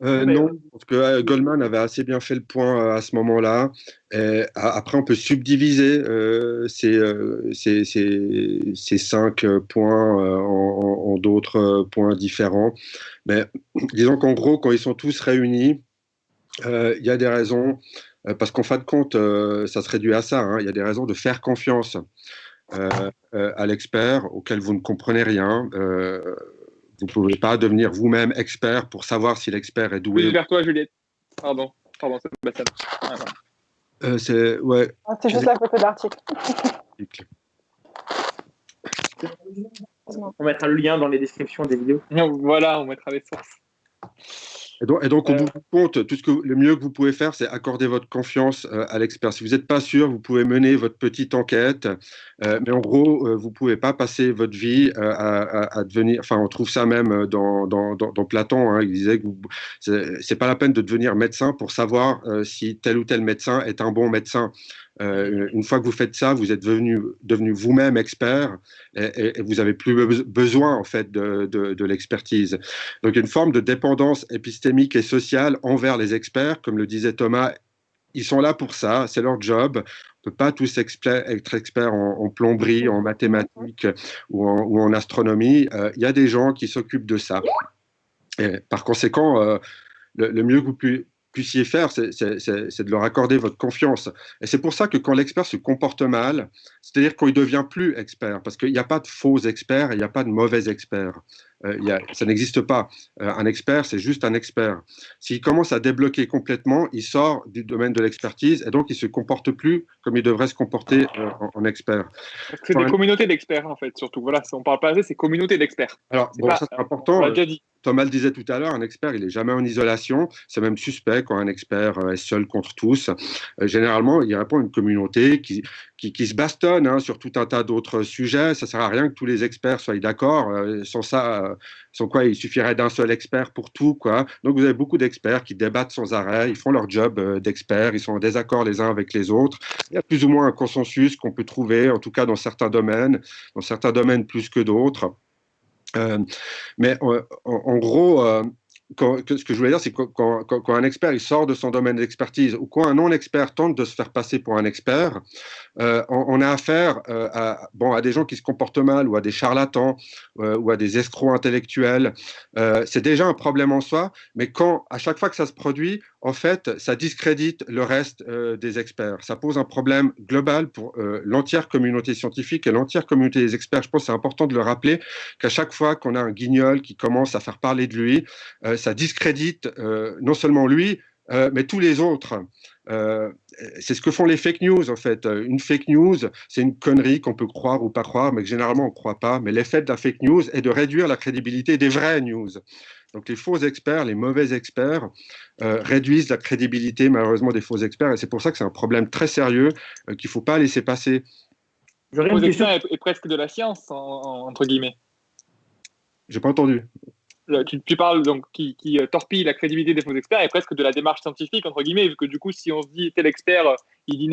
Speaker 3: Mais,
Speaker 4: Non, parce que Goldman avait assez bien fait le point à ce moment-là. Après, on peut subdiviser ces 5 points en d'autres points différents. Mais disons qu'en gros, quand ils sont tous réunis, il y a des raisons, parce qu'en fin de compte, ça se réduit à ça, hein. Il y a des raisons de faire confiance euh, à l'expert auquel vous ne comprenez rien. Vous ne pouvez pas devenir vous-même expert pour savoir si l'expert est doué.
Speaker 1: Plus vers toi, Juliette. Pardon, Sébastien. Ah, non.
Speaker 4: C'est ouais.
Speaker 2: C'est juste la photo d'article.
Speaker 3: on mettra le lien dans les descriptions des vidéos.
Speaker 1: Voilà, on mettra les sources.
Speaker 4: Et donc, au bout du compte, le mieux que vous pouvez faire, c'est accorder votre confiance à l'expert. Si vous n'êtes pas sûr, vous pouvez mener votre petite enquête, mais en gros, vous ne pouvez pas passer votre vie à devenir. Enfin, on trouve ça même dans Platon. Hein, il disait que c'est pas la peine de devenir médecin pour savoir si tel ou tel médecin est un bon médecin. Une fois que vous faites ça, vous êtes devenu vous-même expert et vous n'avez plus besoin en fait de l'expertise. Donc, une forme de dépendance épistémique et sociale envers les experts, comme le disait Thomas. Ils sont là pour ça, c'est leur job. On ne peut pas tous être experts en plomberie, en mathématiques ou en astronomie. Il y a des gens qui s'occupent de ça. Et par conséquent, le mieux que vous puissiez faire, c'est de leur accorder votre confiance. Et c'est pour ça que quand l'expert se comporte mal, c'est-à-dire quand il ne devient plus expert, parce qu'il n'y a pas de faux experts et il n'y a pas de mauvais experts. Ça n'existe pas. Un expert, c'est juste un expert. S'il commence à débloquer complètement, il sort du domaine de l'expertise et donc il ne se comporte plus comme il devrait se comporter en expert.
Speaker 1: C'est des communautés d'experts, en fait, surtout. Voilà, on ne parle pas assez, c'est communauté d'experts.
Speaker 4: Alors, bon, ça c'est important.
Speaker 1: On l'a déjà dit.
Speaker 4: Thomas le disait tout à l'heure, un expert, il n'est jamais en isolation. C'est même suspect quand un expert est seul contre tous. Généralement, il répond à une communauté qui se bastonne hein, sur tout un tas d'autres sujets. Ça ne sert à rien que tous les experts soient d'accord. Sans ça, sans quoi il suffirait d'un seul expert pour tout, quoi. Donc, vous avez beaucoup d'experts qui débattent sans arrêt. Ils font leur job d'experts. Ils sont en désaccord les uns avec les autres. Il y a plus ou moins un consensus qu'on peut trouver, en tout cas dans certains domaines plus que d'autres. Mais en gros, ce que je voulais dire, c'est que quand un expert il sort de son domaine d'expertise ou quand un non-expert tente de se faire passer pour un expert, on a affaire à des gens qui se comportent mal ou à des charlatans ou à des escrocs intellectuels. C'est déjà un problème en soi, mais à chaque fois que ça se produit, en fait, ça discrédite le reste des experts. Ça pose un problème global pour l'entière communauté scientifique et l'entière communauté des experts. Je pense que c'est important de le rappeler qu'à chaque fois qu'on a un guignol qui commence à faire parler de lui, ça discrédite non seulement lui, mais tous les autres. C'est ce que font les fake news, en fait. Une fake news, c'est une connerie qu'on peut croire ou pas croire, mais que généralement on ne croit pas. Mais l'effet de la fake news est de réduire la crédibilité des vraies news. Donc les faux experts, les mauvais experts réduisent la crédibilité malheureusement des faux experts et c'est pour ça que c'est un problème très sérieux qu'il ne faut pas laisser passer.
Speaker 1: Le faux expert est presque de la science, entre guillemets.
Speaker 4: J'ai pas entendu.
Speaker 1: Tu parles donc qui torpille la crédibilité des faux experts et presque de la démarche scientifique, entre guillemets, vu que du coup, si on se dit tel expert, il dit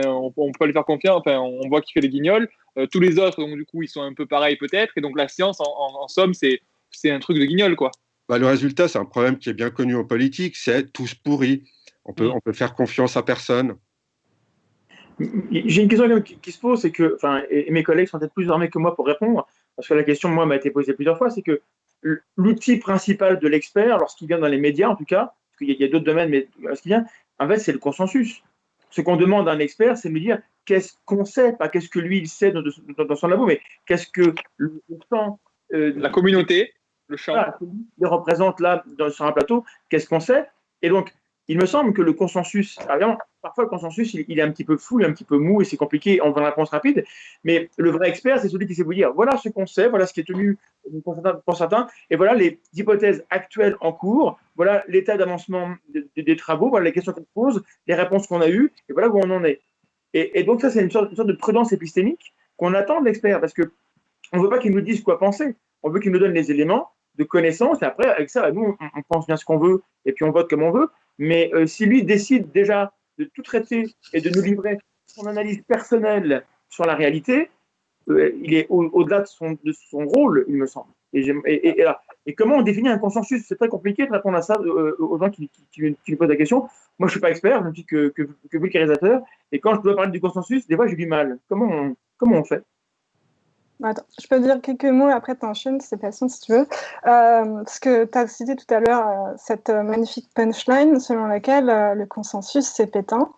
Speaker 1: on peut lui faire confiance, on voit qu'il fait les guignols, tous les autres, donc du coup, ils sont un peu pareils peut-être, et donc la science, en somme, c'est un truc de guignol, quoi.
Speaker 4: Le résultat, c'est un problème qui est bien connu en politique, c'est tous pourris. On peut faire confiance à personne.
Speaker 3: J'ai une question qui se pose, c'est que, et mes collègues sont peut-être plus armés que moi pour répondre, parce que la question, moi, m'a été posée plusieurs fois, c'est que l'outil principal de l'expert, lorsqu'il vient dans les médias, en tout cas, parce qu'il y a d'autres domaines, mais lorsqu'il vient, en fait, c'est le consensus. Ce qu'on demande à un expert, c'est de me dire qu'est-ce qu'on sait, pas qu'est-ce que lui, il sait dans son labo, mais qu'est-ce que le champ.
Speaker 1: La communauté, le champ.
Speaker 3: Voilà, il représente là, sur un plateau, qu'est-ce qu'on sait. Et donc, il me semble que le consensus, parfois le consensus, il est un petit peu flou, il est un petit peu mou et c'est compliqué, on veut une réponse rapide, mais le vrai expert, c'est celui qui sait vous dire, voilà ce qu'on sait, voilà ce qui est tenu pour certains, et voilà les hypothèses actuelles en cours, voilà l'état d'avancement des travaux, voilà les questions qu'on pose, les réponses qu'on a eues, et voilà où on en est. Et donc ça, c'est une sorte de prudence épistémique qu'on attend de l'expert, parce qu'on ne veut pas qu'il nous dise quoi penser, on veut qu'il nous donne les éléments de connaissance, et après, avec ça, nous, on pense bien ce qu'on veut, et puis on vote comme on veut. Mais si lui décide déjà de tout traiter et de nous livrer son analyse personnelle sur la réalité, il est au-delà de son rôle, il me semble. Et Et comment on définit un consensus? C'est très compliqué de répondre à ça aux gens qui me posent la question. Moi, je ne suis pas expert, je ne suis que vulgarisateur. Et quand je dois parler du consensus, des fois, j'ai du mal. Comment on fait?
Speaker 2: Attends, je peux dire quelques mots, après tu enchaînes, c'est patient si tu veux. Parce que tu as cité tout à l'heure cette magnifique punchline selon laquelle le consensus, c'est Pétain.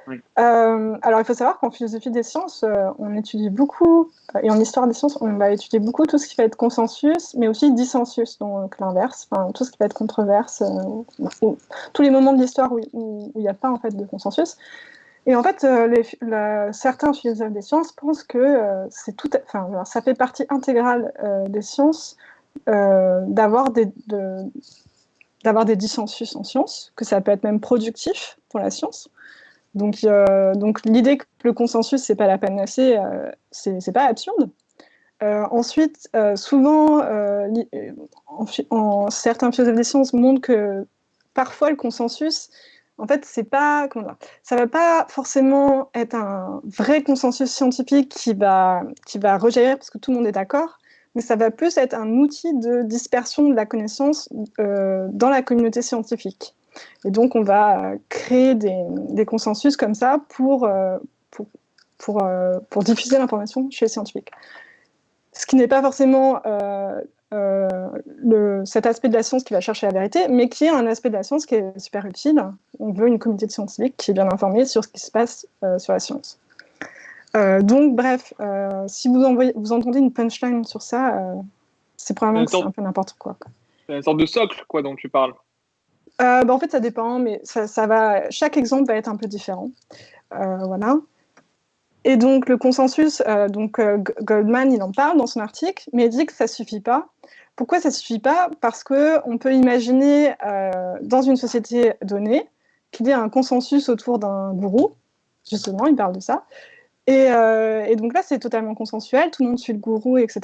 Speaker 3: Oui.
Speaker 2: Alors, il faut savoir qu'en philosophie des sciences, on étudie beaucoup, et en histoire des sciences, on va étudier beaucoup tout ce qui va être consensus, mais aussi dissensus, donc l'inverse, tout ce qui va être controverse, tous les moments de l'histoire où il n'y a pas en fait de consensus. Et en fait, certains philosophes des sciences pensent que ça fait partie intégrale des sciences d'avoir des dissensus en sciences, que ça peut être même productif pour la science. Donc l'idée que le consensus, c'est pas la panacée, c'est pas absurde. Ensuite, souvent, certains philosophes des sciences montrent que parfois le consensus, en fait, ça va pas forcément être un vrai consensus scientifique qui va rejaillir parce que tout le monde est d'accord, mais ça va plus être un outil de dispersion de la connaissance dans la communauté scientifique. Et donc, on va créer des consensus comme ça pour diffuser l'information chez les scientifiques. Ce qui n'est pas forcément cet aspect de la science qui va chercher la vérité, mais qui est un aspect de la science qui est super utile. On veut une communauté de scientifiques qui est bien informée sur ce qui se passe sur la science. Donc, bref, si vous entendez une punchline sur ça, c'est probablement que c'est un peu n'importe quoi.
Speaker 1: C'est une sorte de socle, quoi, dont tu parles.
Speaker 2: En fait, ça dépend, mais chaque exemple va être un peu différent. Voilà. Et donc, le consensus, Goldman, il en parle dans son article, mais il dit que ça ne suffit pas. Pourquoi ça ne suffit pas? Parce qu'on peut imaginer, dans une société donnée, qu'il y ait un consensus autour d'un gourou. Justement, il parle de ça. Et donc là, c'est totalement consensuel, tout le monde suit le gourou, etc.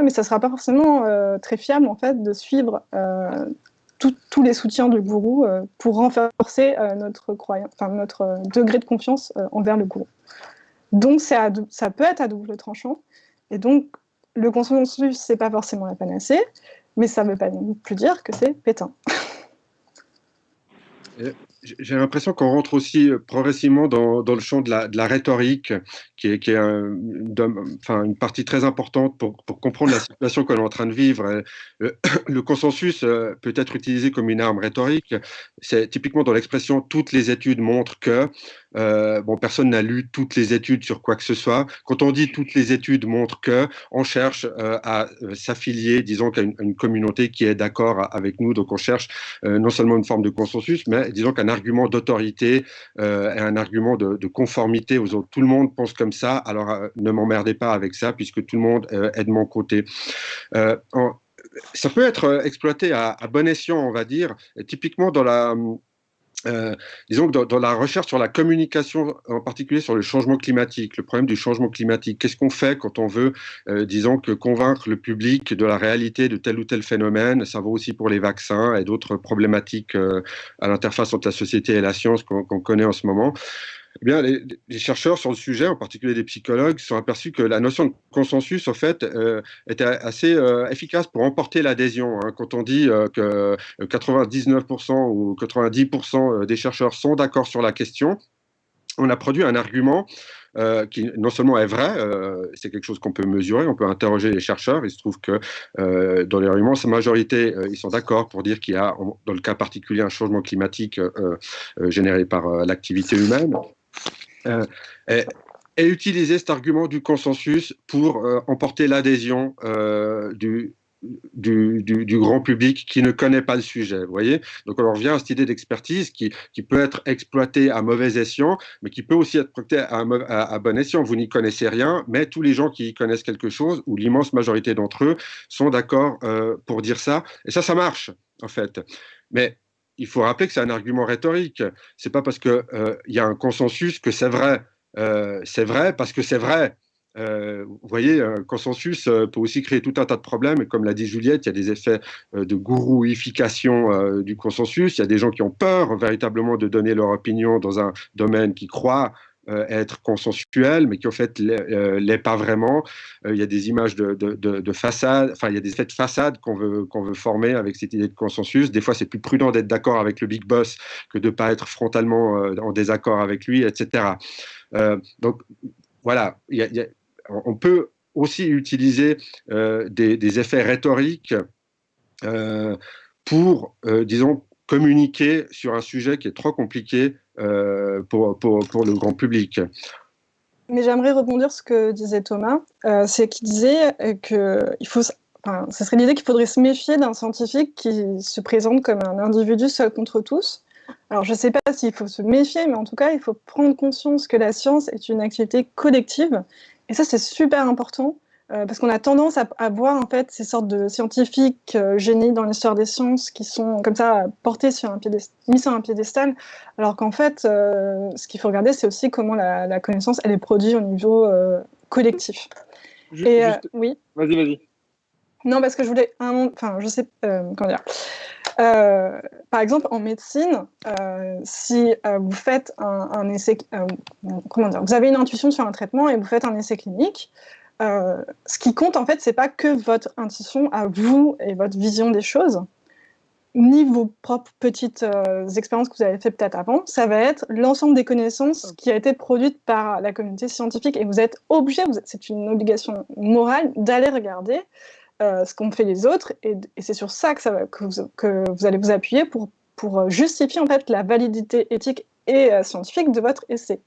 Speaker 2: Mais ça ne sera pas forcément très fiable, en fait, de suivre tous les soutiens du gourou pour renforcer notre degré de confiance envers le gourou. Donc, ça peut être à double tranchant. Et donc, le consensus, c'est pas forcément la panacée, mais ça ne veut pas non plus dire que c'est Pétain.
Speaker 4: J'ai l'impression qu'on rentre aussi progressivement dans le champ de la rhétorique, qui est une partie très importante pour comprendre la situation que l'on est en train de vivre. Le consensus peut être utilisé comme une arme rhétorique. C'est typiquement dans l'expression « toutes les études montrent que ». Personne n'a lu toutes les études sur quoi que ce soit. Quand on dit toutes les études montrent que, on cherche à s'affilier, disons, qu'à une communauté qui est d'accord avec nous. Donc on cherche non seulement une forme de consensus, mais disons qu'un argument d'autorité et un argument de conformité aux autres. Tout le monde pense comme ça, alors ne m'emmerdez pas avec ça, puisque tout le monde est de mon côté. Ça peut être exploité à bon escient, on va dire, typiquement dans la... disons que dans la recherche sur la communication, en particulier sur le changement climatique, le problème du changement climatique, qu'est-ce qu'on fait quand on veut, disons, convaincre le public de la réalité de tel ou tel phénomène? Ça vaut aussi pour les vaccins et d'autres problématiques à l'interface entre la société et la science qu'on connaît en ce moment. Eh bien, les chercheurs sur le sujet, en particulier des psychologues, se sont aperçus que la notion de consensus, en fait, était assez efficace pour emporter l'adhésion. Quand on dit que 99% ou 90% des chercheurs sont d'accord sur la question, on a produit un argument qui non seulement est vrai, c'est quelque chose qu'on peut mesurer, on peut interroger les chercheurs. Il se trouve que dans leur immense majorité, ils sont d'accord pour dire qu'il y a, dans le cas particulier, un changement climatique généré par l'activité humaine. Et utiliser cet argument du consensus pour emporter l'adhésion du grand public qui ne connaît pas le sujet. Vous voyez? Donc on revient à cette idée d'expertise qui peut être exploitée à mauvais escient, mais qui peut aussi être exploitée à bon escient. Vous n'y connaissez rien, mais tous les gens qui connaissent quelque chose, ou l'immense majorité d'entre eux, sont d'accord pour dire ça. Et ça marche, en fait. Mais il faut rappeler que c'est un argument rhétorique. C'est pas parce qu'il y a un consensus que c'est vrai. C'est vrai parce que c'est vrai. Vous voyez, un consensus peut aussi créer tout un tas de problèmes. Et comme l'a dit Juliette, il y a des effets de gourouification du consensus. Il y a des gens qui ont peur véritablement de donner leur opinion dans un domaine qu'ils croient être consensuel, mais qui en fait l'est pas vraiment. Il y a des images de façade, enfin il y a des effets de façade qu'on veut former avec cette idée de consensus. Des fois, c'est plus prudent d'être d'accord avec le big boss que de pas être frontalement en désaccord avec lui, etc. Donc voilà, on peut aussi utiliser des effets rhétoriques pour, disons, communiquer sur un sujet qui est trop compliqué pour le grand public.
Speaker 2: Mais j'aimerais rebondir sur ce que disait Thomas. C'est qu'il disait qu'il faut... Enfin, ce serait l'idée qu'il faudrait se méfier d'un scientifique qui se présente comme un individu seul contre tous. Alors, je ne sais pas s'il faut se méfier, mais en tout cas, il faut prendre conscience que la science est une activité collective. Et ça, c'est super important, parce qu'on a tendance à voir en fait, ces sortes de scientifiques génies dans l'histoire des sciences qui sont comme ça portés mis sur un piédestal, alors qu'en fait, ce qu'il faut regarder, c'est aussi comment la connaissance elle est produite au niveau collectif. Oui.
Speaker 1: Vas-y.
Speaker 2: Non, parce que je voulais enfin, je sais comment dire. Par exemple, en médecine, si vous faites un essai, comment dire, vous avez une intuition sur un traitement et vous faites un essai clinique, ce qui compte en fait, c'est pas que votre intuition à vous et votre vision des choses, ni vos propres petites expériences que vous avez faites peut-être avant, ça va être l'ensemble des connaissances qui a été produite par la communauté scientifique et vous êtes obligé, c'est une obligation morale d'aller regarder ce qu'ont fait les autres, et c'est sur ça que vous allez vous appuyer pour justifier en fait la validité éthique et scientifique de votre essai.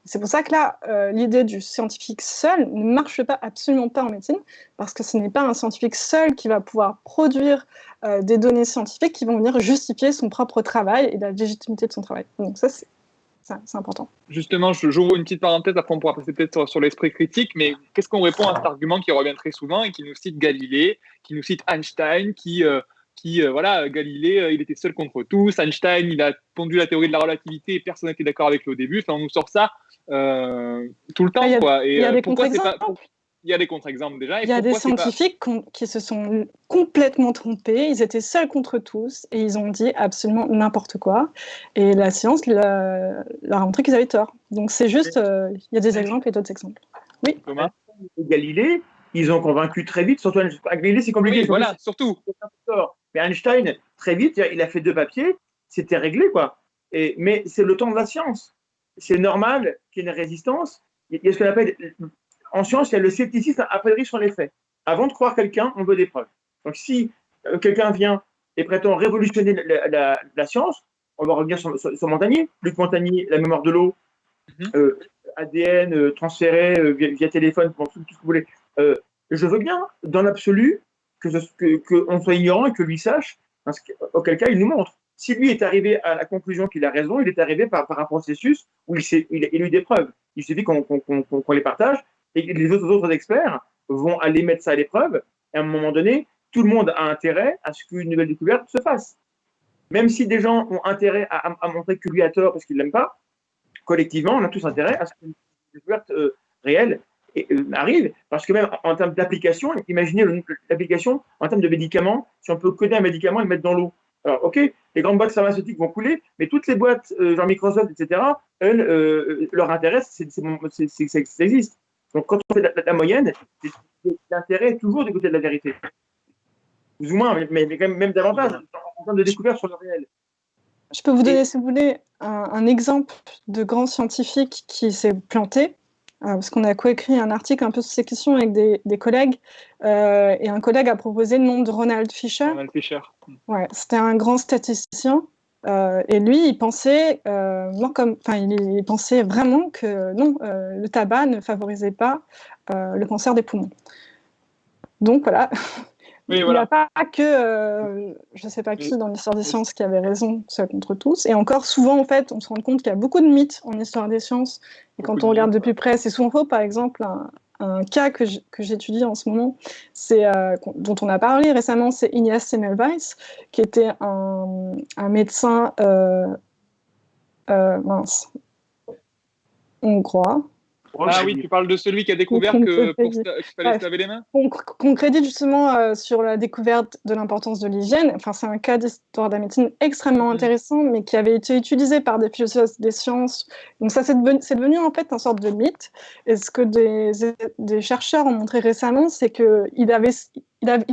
Speaker 2: C'est pour ça que là, l'idée du scientifique seul ne marche absolument pas en médecine, parce que ce n'est pas un scientifique seul qui va pouvoir produire des données scientifiques qui vont venir justifier son propre travail et la légitimité de son travail. Donc ça, c'est important.
Speaker 1: Justement, j'ouvre une petite parenthèse, après on pourra passer peut-être sur l'esprit critique, mais qu'est-ce qu'on répond à cet argument qui revient très souvent et qui nous cite Galilée, qui nous cite Einstein, voilà, Galilée, il était seul contre tous, Einstein, il a pondu la théorie de la relativité et personne n'était d'accord avec lui au début, enfin, on nous sort ça tout le temps, quoi. Et
Speaker 2: il y a des
Speaker 1: pourquoi c'est pas...
Speaker 2: contre-exemples.
Speaker 1: Il y a des contre-exemples déjà.
Speaker 2: Il y a des scientifiques qui se sont complètement trompés, ils étaient seuls contre tous et ils ont dit absolument n'importe quoi. Et la science leur a montré qu'ils avaient tort. Donc c'est juste, il y a des exemples et d'autres exemples. Oui.
Speaker 1: Thomas.
Speaker 3: Galilée, ils ont convaincu très vite, surtout Galilée, c'est compliqué.
Speaker 1: Oui, voilà, surtout.
Speaker 3: Mais Einstein, très vite, il a fait 2 papiers, c'était réglé, quoi. Mais c'est le temps de la science. C'est normal qu'il y ait une résistance. Il y a ce qu'on appelle... En science, il y a le scepticisme a priori sur les faits. Avant de croire quelqu'un, on veut des preuves. Donc, si quelqu'un vient et prétend révolutionner la science, on va revenir sur Montagnier. Luc Montagnier, la mémoire de l'eau, ADN transféré via téléphone, tout ce que vous voulez. Je veux bien, dans l'absolu, qu'on soit ignorant et que lui sache, auquel cas il nous montre. Si lui est arrivé à la conclusion qu'il a raison, il est arrivé par un processus où il a eu des preuves. Il suffit qu'on les partage. Et les autres experts vont aller mettre ça à l'épreuve. Et à un moment donné, tout le monde a intérêt à ce qu'une nouvelle découverte se fasse. Même si des gens ont intérêt à montrer que lui a tort parce qu'il ne l'aime pas, collectivement, on a tous intérêt à ce qu'une découverte réelle arrive. Parce que même en termes d'application, imaginez l'application en termes de médicaments, si on peut coder un médicament et le mettre dans l'eau. Alors, ok, les grandes boîtes pharmaceutiques vont couler, mais toutes les boîtes, genre Microsoft, etc., elles, leur intérêt, c'est que ça existe. Donc, quand on fait la moyenne, l'intérêt est toujours du côté de la vérité. Plus ou moins, mais même davantage, en termes de découverte sur le réel.
Speaker 2: Je peux vous donner, si vous voulez, un exemple de grand scientifique qui s'est planté, parce qu'on a coécrit un article un peu sur ces questions avec des collègues, et un collègue a proposé le nom de Ronald Fisher.
Speaker 1: Ronald Fisher.
Speaker 2: Ouais, c'était un grand statisticien. Et lui, il pensait, il pensait vraiment que non, le tabac ne favorisait pas le cancer des poumons. Donc voilà,
Speaker 1: oui,
Speaker 2: il n'y a pas que, je ne sais pas qui dans l'histoire des sciences qui avait raison seul contre tous. Et encore souvent, en fait, on se rend compte qu'il y a beaucoup de mythes en histoire des sciences. Et quand on regarde de plus près, c'est souvent faux. Par exemple, un cas que j'étudie en ce moment, dont on a parlé récemment, c'est Ignaz Semmelweis, qui était un médecin hongrois.
Speaker 1: Ah oui, tu parles de celui qui a découvert qu'il fallait se laver les mains?
Speaker 2: Qu'on crédite justement sur la découverte de l'importance de l'hygiène. Enfin, c'est un cas d'histoire de la médecine extrêmement intéressant, mais qui avait été utilisé par des philosophes des sciences. Donc ça, c'est devenu en fait une sorte de mythe. Et ce que des chercheurs ont montré récemment, c'est qu'il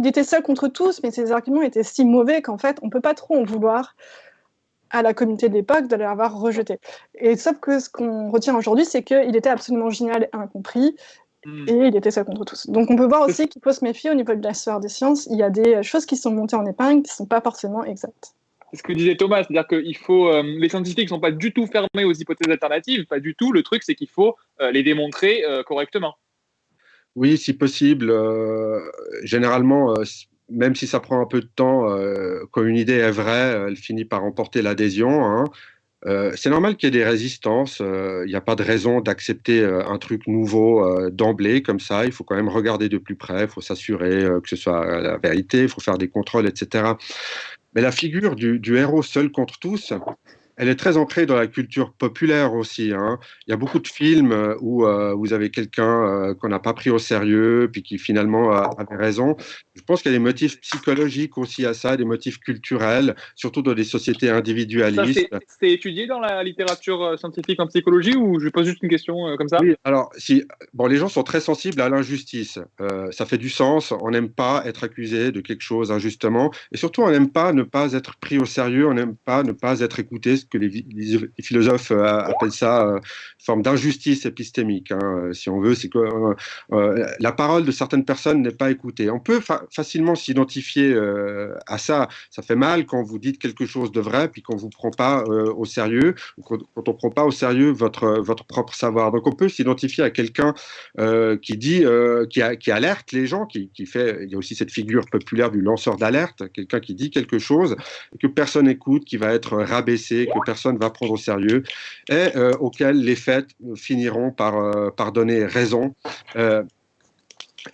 Speaker 2: était seul contre tous, mais ses arguments étaient si mauvais qu'en fait, on ne peut pas trop en vouloir à la communauté de l'époque de l'avoir rejeté. Et sauf que ce qu'on retient aujourd'hui, c'est qu'il était absolument génial et incompris, et il était seul contre tous. Donc on peut voir aussi qu'il faut se méfier au niveau de l'histoire des sciences. Il y a des choses qui sont montées en épingle qui ne sont pas forcément exactes.
Speaker 1: C'est ce que disait Thomas, c'est-à-dire que les scientifiques ne sont pas du tout fermés aux hypothèses alternatives, pas du tout. Le truc, c'est qu'il faut les démontrer correctement.
Speaker 4: Oui, si possible. Généralement, même si ça prend un peu de temps, quand une idée est vraie, elle finit par emporter l'adhésion, hein. C'est normal qu'il y ait des résistances. Il n'y a pas de raison d'accepter un truc nouveau d'emblée comme ça. Il faut quand même regarder de plus près. Il faut s'assurer que ce soit la vérité. Il faut faire des contrôles, etc. Mais la figure du héros seul contre tous, elle est très ancrée dans la culture populaire aussi, hein. Il y a beaucoup de films où vous avez quelqu'un qu'on n'a pas pris au sérieux, puis qui finalement avait raison. Je pense qu'il y a des motifs psychologiques aussi à ça, des motifs culturels, surtout dans des sociétés individualistes.
Speaker 1: Ça, c'est étudié dans la littérature scientifique en psychologie, ou je pose juste une question comme ça?
Speaker 4: Oui, alors, les gens sont très sensibles à l'injustice. Ça fait du sens. On n'aime pas être accusé de quelque chose injustement. Et surtout, on n'aime pas ne pas être pris au sérieux. On n'aime pas ne pas être écouté, ce que les philosophes appellent ça une forme d'injustice épistémique, hein. Si on veut, c'est que la parole de certaines personnes n'est pas écoutée. On peut facilement s'identifier à ça. Ça fait mal quand vous dites quelque chose de vrai, puis qu'on ne vous prend pas au sérieux, ou quand on ne prend pas au sérieux votre propre savoir. Donc, on peut s'identifier à quelqu'un qui dit, qui alerte les gens, qui fait. Il y a aussi cette figure populaire du lanceur d'alerte, quelqu'un qui dit quelque chose que personne n'écoute, qui va être rabaissé, que personne ne va prendre au sérieux, et auquel les faits finiront par donner raison.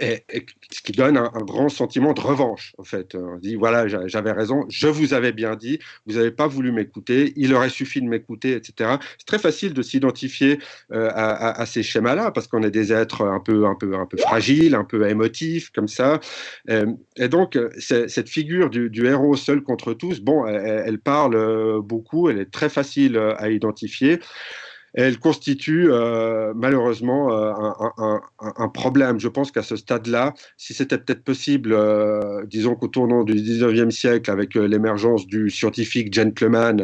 Speaker 4: Et ce qui donne un grand sentiment de revanche, en fait. On dit, voilà, j'avais raison, je vous avais bien dit, vous n'avez pas voulu m'écouter, il aurait suffi de m'écouter, etc. C'est très facile de s'identifier à ces schémas-là, parce qu'on est des êtres un peu fragiles, un peu émotifs, comme ça. Et donc, cette figure du héros seul contre tous, bon, elle parle beaucoup, elle est très facile à identifier. Elle constitue malheureusement un problème. Je pense qu'à ce stade-là, si c'était peut-être possible, disons qu'au tournant du 19e siècle, avec l'émergence du scientifique gentleman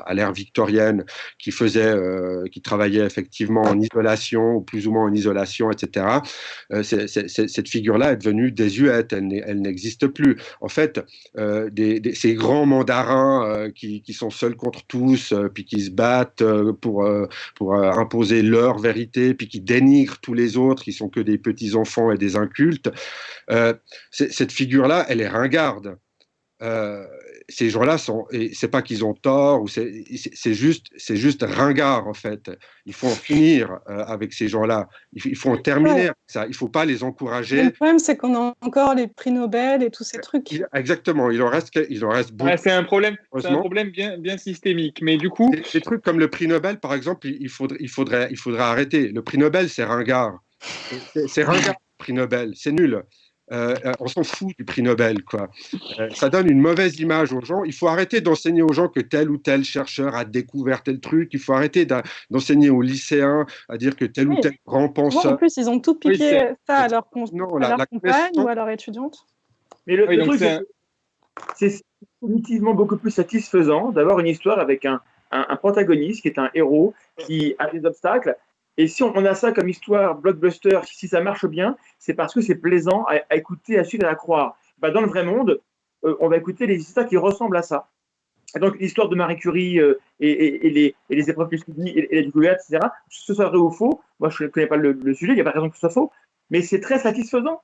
Speaker 4: à l'ère victorienne, qui travaillait effectivement en isolation, ou plus ou moins en isolation, etc., cette figure-là est devenue désuète, elle n'existe plus. En fait, ces grands mandarins qui sont seuls contre tous, puis qui se battent pour imposer leur vérité, puis qui dénigrent tous les autres, qui sont que des petits-enfants et des incultes. Cette figure-là, elle est ringarde. Ces gens-là c'est pas qu'ils ont tort, ou c'est juste ringard, en fait. Il faut en finir avec ces gens-là. Il faut en terminer avec ça. Il faut pas les encourager.
Speaker 2: Le problème, c'est qu'on a encore les prix Nobel et tous ces trucs.
Speaker 4: Exactement. Il en reste beaucoup.
Speaker 1: Ouais, c'est un problème bien systémique. Mais du coup,
Speaker 4: des trucs comme le prix Nobel, par exemple, il faudrait arrêter. Le prix Nobel, c'est ringard. C'est ringard, le prix Nobel. C'est nul. On s'en fout du prix Nobel, quoi. Ça donne une mauvaise image aux gens. Il faut arrêter d'enseigner aux gens que tel ou tel chercheur a découvert tel truc. Il faut arrêter d'enseigner aux lycéens à dire que tel ou tel grand penseur.
Speaker 2: En plus, ils ont tout piqué ça à leur compagne ou à leur étudiante.
Speaker 3: Mais le truc, c'est cognitivement beaucoup plus satisfaisant d'avoir une histoire avec un protagoniste qui est un héros qui a des obstacles. Et si on a ça comme histoire blockbuster, si ça marche bien, c'est parce que c'est plaisant à écouter, à suivre et à croire. Dans le vrai monde, on va écouter les histoires qui ressemblent à ça. Et donc l'histoire de Marie Curie et les épreuves que subit et la découverte, etc., que ce soit vrai ou faux, moi je ne connais pas le sujet, il n'y a pas de raison que ce soit faux, mais c'est très satisfaisant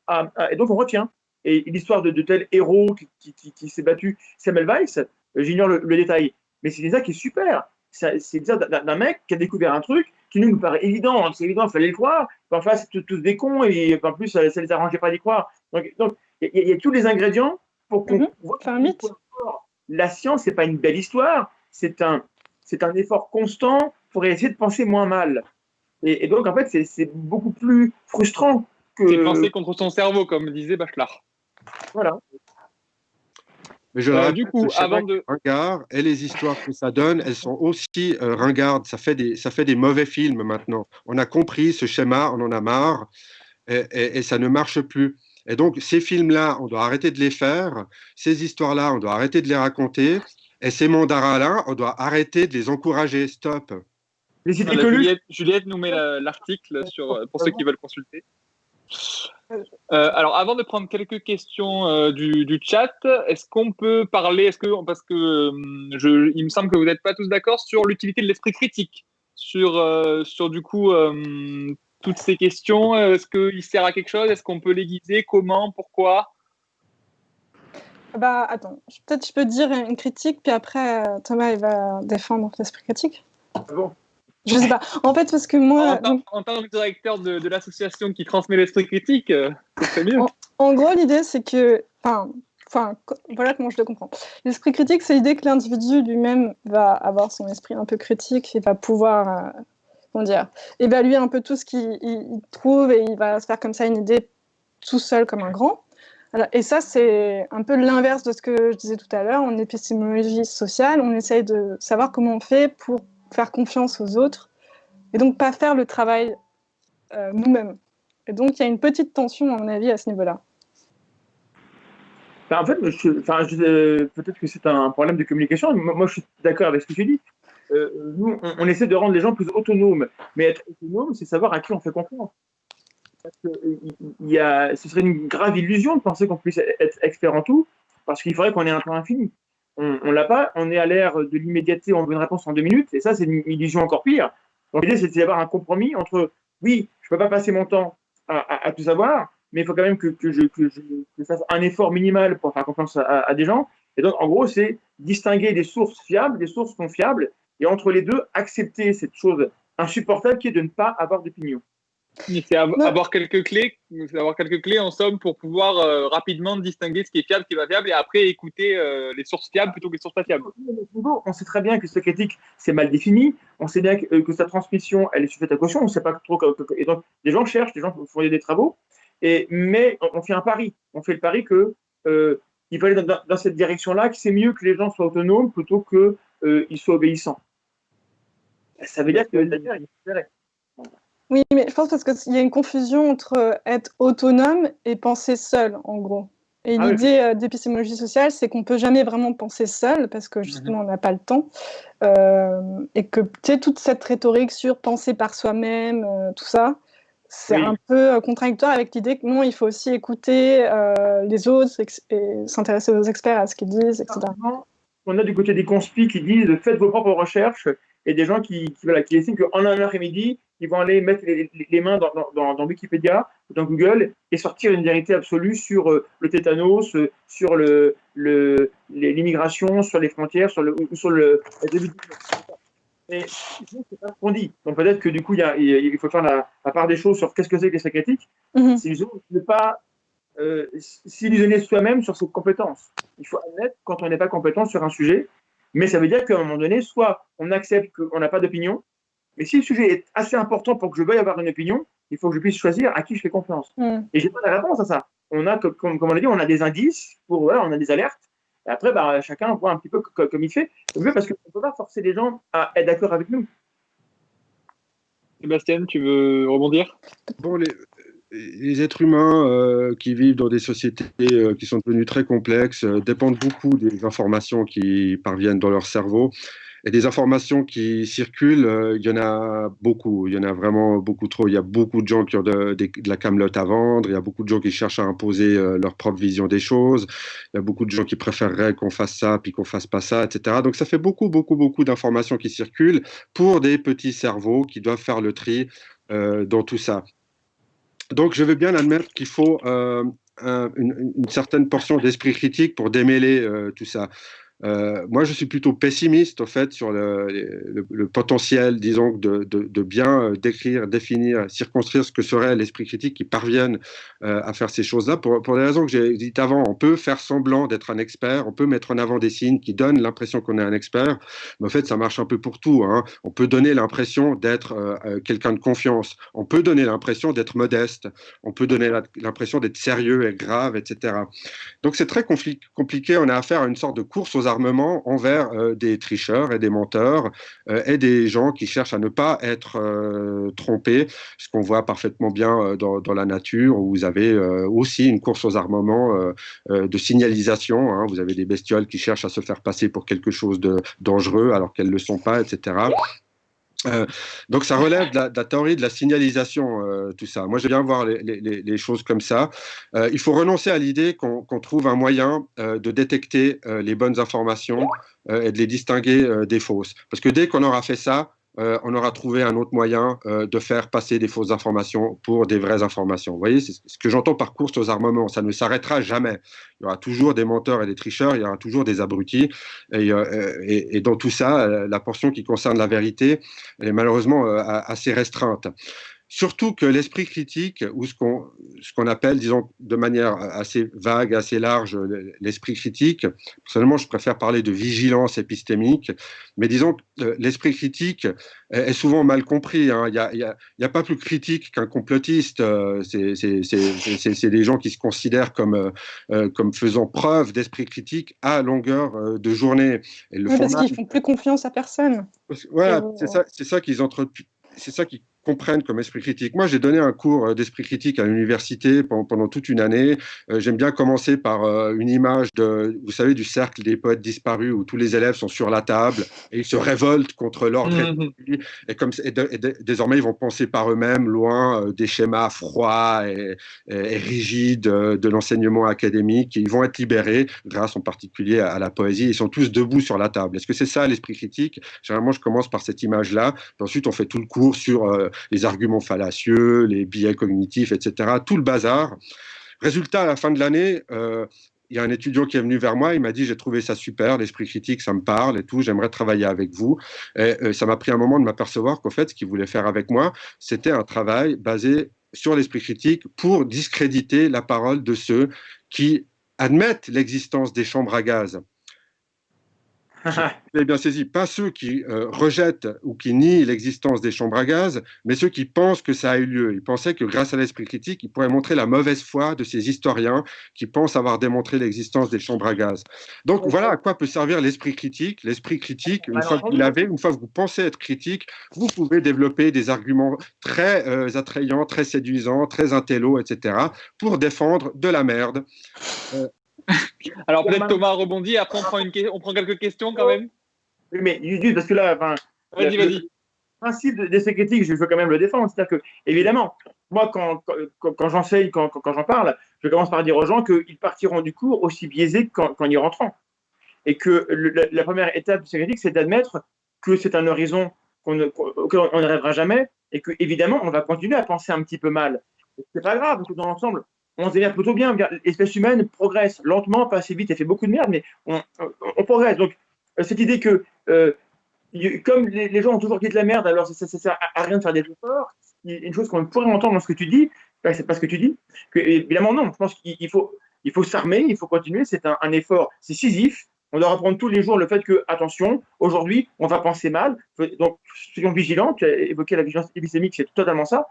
Speaker 3: et donc on retient. Et l'histoire de tel héros qui s'est battu, Samuel Weiss, j'ignore le détail, mais c'est ça qui est super. C'est l'histoire d'un mec qui a découvert un truc qui nous paraît évident. C'est évident, il fallait le croire. En face, c'est tous des cons et en plus, ça ne les arrangeait pas d'y croire. Donc, il y a tous les ingrédients pour qu'on voit
Speaker 2: un mythe.
Speaker 3: La science, ce n'est pas une belle histoire, c'est un effort constant pour essayer de penser moins mal. Et donc, en fait, c'est beaucoup plus frustrant
Speaker 1: C'est
Speaker 3: que.
Speaker 1: penser contre son cerveau, comme disait Bachelard.
Speaker 3: Voilà.
Speaker 4: Mais je le répète,
Speaker 1: Du
Speaker 4: le
Speaker 1: coup,
Speaker 4: schéma
Speaker 1: avant
Speaker 4: qui est
Speaker 1: de...
Speaker 4: ringard et les histoires que ça donne, elles sont aussi ringardes. Ça fait des mauvais films maintenant. On a compris ce schéma, on en a marre et ça ne marche plus. Et donc, ces films-là, on doit arrêter de les faire. Ces histoires-là, on doit arrêter de les raconter. Et ces mandarins-là, on doit arrêter de les encourager. Stop.
Speaker 3: Les idées
Speaker 1: Voilà,
Speaker 3: Coluche.
Speaker 1: Juliette nous met l'article pour ceux qui veulent consulter. Alors, avant de prendre quelques questions du chat, est-ce qu'on peut parler, parce que il me semble que vous n'êtes pas tous d'accord sur l'utilité de l'esprit critique, sur du coup toutes ces questions. Est-ce qu'il sert à quelque chose? Est-ce qu'on peut l'aiguiser? Comment? Pourquoi?
Speaker 2: Bah, attends, peut-être je peux dire une critique, puis après, Thomas, il va défendre l'esprit critique.
Speaker 3: Bon.
Speaker 2: Je sais pas. En fait, parce que moi...
Speaker 1: En tant que directeur de l'association qui transmet l'esprit critique, c'est mieux.
Speaker 2: En gros, l'idée, c'est que... Enfin, voilà comment je le comprends. L'esprit critique, c'est l'idée que l'individu lui-même va avoir son esprit un peu critique et va pouvoir, comment dire, évaluer un peu tout ce qu'il trouve et il va se faire comme ça une idée tout seul comme un grand. Alors, et ça, c'est un peu l'inverse de ce que je disais tout à l'heure. En épistémologie sociale, on essaye de savoir comment on fait pour faire confiance aux autres et donc pas faire le travail nous-mêmes. Et donc, il y a une petite tension, à mon avis, à ce niveau-là.
Speaker 3: En fait, peut-être que c'est un problème de communication. Moi, je suis d'accord avec ce que tu dis. Nous, on essaie de rendre les gens plus autonomes. Mais être autonome, c'est savoir à qui on fait confiance. Parce que, ce serait une grave illusion de penser qu'on puisse être expert en tout, parce qu'il faudrait qu'on ait un temps infini. On l'a pas, on est à l'ère de l'immédiateté, on veut une réponse en 2 minutes, et ça, c'est une illusion encore pire. Donc l'idée, c'est d'avoir un compromis entre, oui, je ne peux pas passer mon temps à tout savoir, mais il faut quand même que je fasse un effort minimal pour faire confiance à des gens. Et donc, en gros, c'est distinguer des sources fiables, des sources non fiables, et entre les deux, accepter cette chose insupportable qui est de ne pas avoir d'opinion.
Speaker 1: C'est avoir quelques clés, en somme, pour pouvoir rapidement distinguer ce qui est fiable, ce qui n'est pas fiable, et après écouter les sources fiables plutôt que les sources pas fiables.
Speaker 3: On sait très bien que ce critique, c'est mal défini. On sait bien que sa transmission, elle est sujette à caution. On ne sait pas trop. Et donc, les gens cherchent, les gens font des travaux. Mais on fait un pari. On fait le pari que il faut aller dans cette direction-là, que c'est mieux que les gens soient autonomes plutôt qu'ils soient obéissants. Ça veut dire que d'ailleurs, il faut.
Speaker 2: Oui, mais je pense parce qu'il y a une confusion entre être autonome et penser seul, en gros. Et l'idée d'épistémologie sociale, c'est qu'on ne peut jamais vraiment penser seul, parce que justement, on n'a pas le temps. Et que, tu sais, toute cette rhétorique sur penser par soi-même, tout ça, c'est un peu contradictoire avec l'idée que non, il faut aussi écouter les autres et s'intéresser aux experts, à ce qu'ils disent, etc.
Speaker 3: On a du côté des conspis qui disent faites vos propres recherches, et des gens qui estiment qu'en un après-midi, ils vont aller mettre les mains dans Wikipédia, dans Google, et sortir une vérité absolue sur le tétanos, sur l'immigration, sur les frontières, sur le début du monde. Et c'est pas ce qu'on dit. Donc peut-être que du coup, il faut faire la part des choses sur qu'est-ce que c'est que l'esprit critique. C'est ne pas s'illusionner soi-même sur ses compétences. Il faut admettre quand on n'est pas compétent sur un sujet, mais ça veut dire qu'à un moment donné, soit on accepte qu'on n'a pas d'opinion, mais si le sujet est assez important pour que je veuille avoir une opinion, il faut que je puisse choisir à qui je fais confiance. Et j'ai pas de réponse à ça. On a, comme on l'a dit, on a des indices, on a des alertes, et après, chacun voit un petit peu comme il fait, parce qu'on ne peut pas forcer les gens à être d'accord avec nous.
Speaker 1: Sébastien, tu veux rebondir?
Speaker 4: Bon, les êtres humains qui vivent dans des sociétés qui sont devenues très complexes dépendent beaucoup des informations qui parviennent dans leur cerveau. Et des informations qui circulent, il y en a beaucoup. Il y en a vraiment beaucoup trop. Il y a beaucoup de gens qui ont de la camelote à vendre. Il y a beaucoup de gens qui cherchent à imposer leur propre vision des choses. Il y a beaucoup de gens qui préféreraient qu'on fasse ça puis qu'on fasse pas ça, etc. Donc ça fait beaucoup d'informations qui circulent pour des petits cerveaux qui doivent faire le tri dans tout ça. Donc, je veux bien admettre qu'il faut une certaine portion d'esprit critique pour démêler tout ça. Moi, je suis plutôt pessimiste, au fait, sur le potentiel, disons, de bien décrire, définir, circonscrire ce que serait l'esprit critique qui parvienne à faire ces choses-là. Pour les raisons que j'ai dites avant, on peut faire semblant d'être un expert, on peut mettre en avant des signes qui donnent l'impression qu'on est un expert, mais en fait, ça marche un peu pour tout, hein. On peut donner l'impression d'être quelqu'un de confiance, on peut donner l'impression d'être modeste, on peut donner l'impression d'être sérieux et grave, etc. Donc c'est très compliqué, on a affaire à une sorte de course aux armements envers des tricheurs et des menteurs et des gens qui cherchent à ne pas être trompés, ce qu'on voit parfaitement bien dans la nature, où vous avez aussi une course aux armements de signalisation, hein. Vous avez des bestioles qui cherchent à se faire passer pour quelque chose de dangereux alors qu'elles ne le sont pas, etc. Donc ça relève de la théorie de la signalisation, tout ça. Moi, j'aime bien voir les choses comme ça. Il faut renoncer à l'idée qu'on trouve un moyen de détecter les bonnes informations et de les distinguer des fausses. Parce que dès qu'on aura fait ça, on aura trouvé un autre moyen de faire passer des fausses informations pour des vraies informations. Vous voyez, c'est ce que j'entends par course aux armements. Ça ne s'arrêtera jamais. Il y aura toujours des menteurs et des tricheurs, il y aura toujours des abrutis. Et dans tout ça, la portion qui concerne la vérité, elle est malheureusement assez restreinte. Surtout que l'esprit critique, ou ce qu'on appelle, disons, de manière assez vague, assez large, l'esprit critique, personnellement, je préfère parler de vigilance épistémique, mais disons que l'esprit critique est souvent mal compris, hein. Il y a pas plus critique qu'un complotiste. C'est des gens qui se considèrent comme faisant preuve d'esprit critique à longueur de journée. Et le
Speaker 2: parce qu'ils font plus confiance à personne.
Speaker 4: Voilà, c'est ça qu'ils comprennent comme esprit critique. Moi, j'ai donné un cours d'esprit critique à l'université pendant toute une année. J'aime bien commencer par une image vous savez, du cercle des poètes disparus où tous les élèves sont sur la table et ils se révoltent contre l'ordre établi. Et désormais, ils vont penser par eux-mêmes loin des schémas froids et rigides de l'enseignement académique. Ils vont être libérés grâce en particulier à la poésie. Ils sont tous debout sur la table. Est-ce que c'est ça l'esprit critique? Généralement, je commence par cette image-là. Ensuite, on fait tout le cours sur les arguments fallacieux, les biais cognitifs, etc. Tout le bazar. Résultat, à la fin de l'année, il y a un étudiant qui est venu vers moi, il m'a dit « J'ai trouvé ça super, l'esprit critique, ça me parle et tout, j'aimerais travailler avec vous. » Et ça m'a pris un moment de m'apercevoir qu'en fait, ce qu'il voulait faire avec moi, c'était un travail basé sur l'esprit critique pour discréditer la parole de ceux qui admettent l'existence des chambres à gaz. Vous avez bien saisi, pas ceux qui rejettent ou qui nient l'existence des chambres à gaz, mais ceux qui pensent que ça a eu lieu. Ils pensaient que grâce à l'esprit critique, ils pourraient montrer la mauvaise foi de ces historiens qui pensent avoir démontré l'existence des chambres à gaz. Donc voilà à quoi peut servir l'esprit critique. L'esprit critique, une fois que vous l'avez, une fois que vous pensez être critique, vous pouvez développer des arguments très attrayants, très séduisants, très intello, etc., pour défendre de la merde.
Speaker 1: Alors peut-être Thomas rebondit, après on prend quelques questions quand même.
Speaker 3: Oui, mais juste parce que là,
Speaker 1: vas-y.
Speaker 3: Le principe d'essai critique, je veux quand même le défendre. C'est-à-dire que, évidemment, moi, quand j'enseigne, quand j'en parle, je commence par dire aux gens qu'ils partiront du cours aussi biaisés qu'en y rentrant. Et que la première étape de l'essai critique, c'est d'admettre que c'est un horizon auquel on n'arrivera jamais et que, évidemment, on va continuer à penser un petit peu mal. C'est pas grave, parce que dans l'ensemble, on se démerde plutôt bien. L'espèce humaine progresse lentement, pas assez vite, elle fait beaucoup de merde, mais on progresse. Donc, cette idée que, comme les gens ont toujours dit de la merde, alors ça sert à rien de faire des efforts, une chose qu'on pourrait entendre dans ce que tu dis, c'est pas ce que tu dis, que, évidemment non, je pense qu'il faut s'armer, il faut continuer, c'est un effort, c'est Sisyphe, on doit apprendre tous les jours le fait que, attention, aujourd'hui, on va penser mal, donc soyons vigilants, tu as évoqué la vigilance épistémique, c'est totalement ça.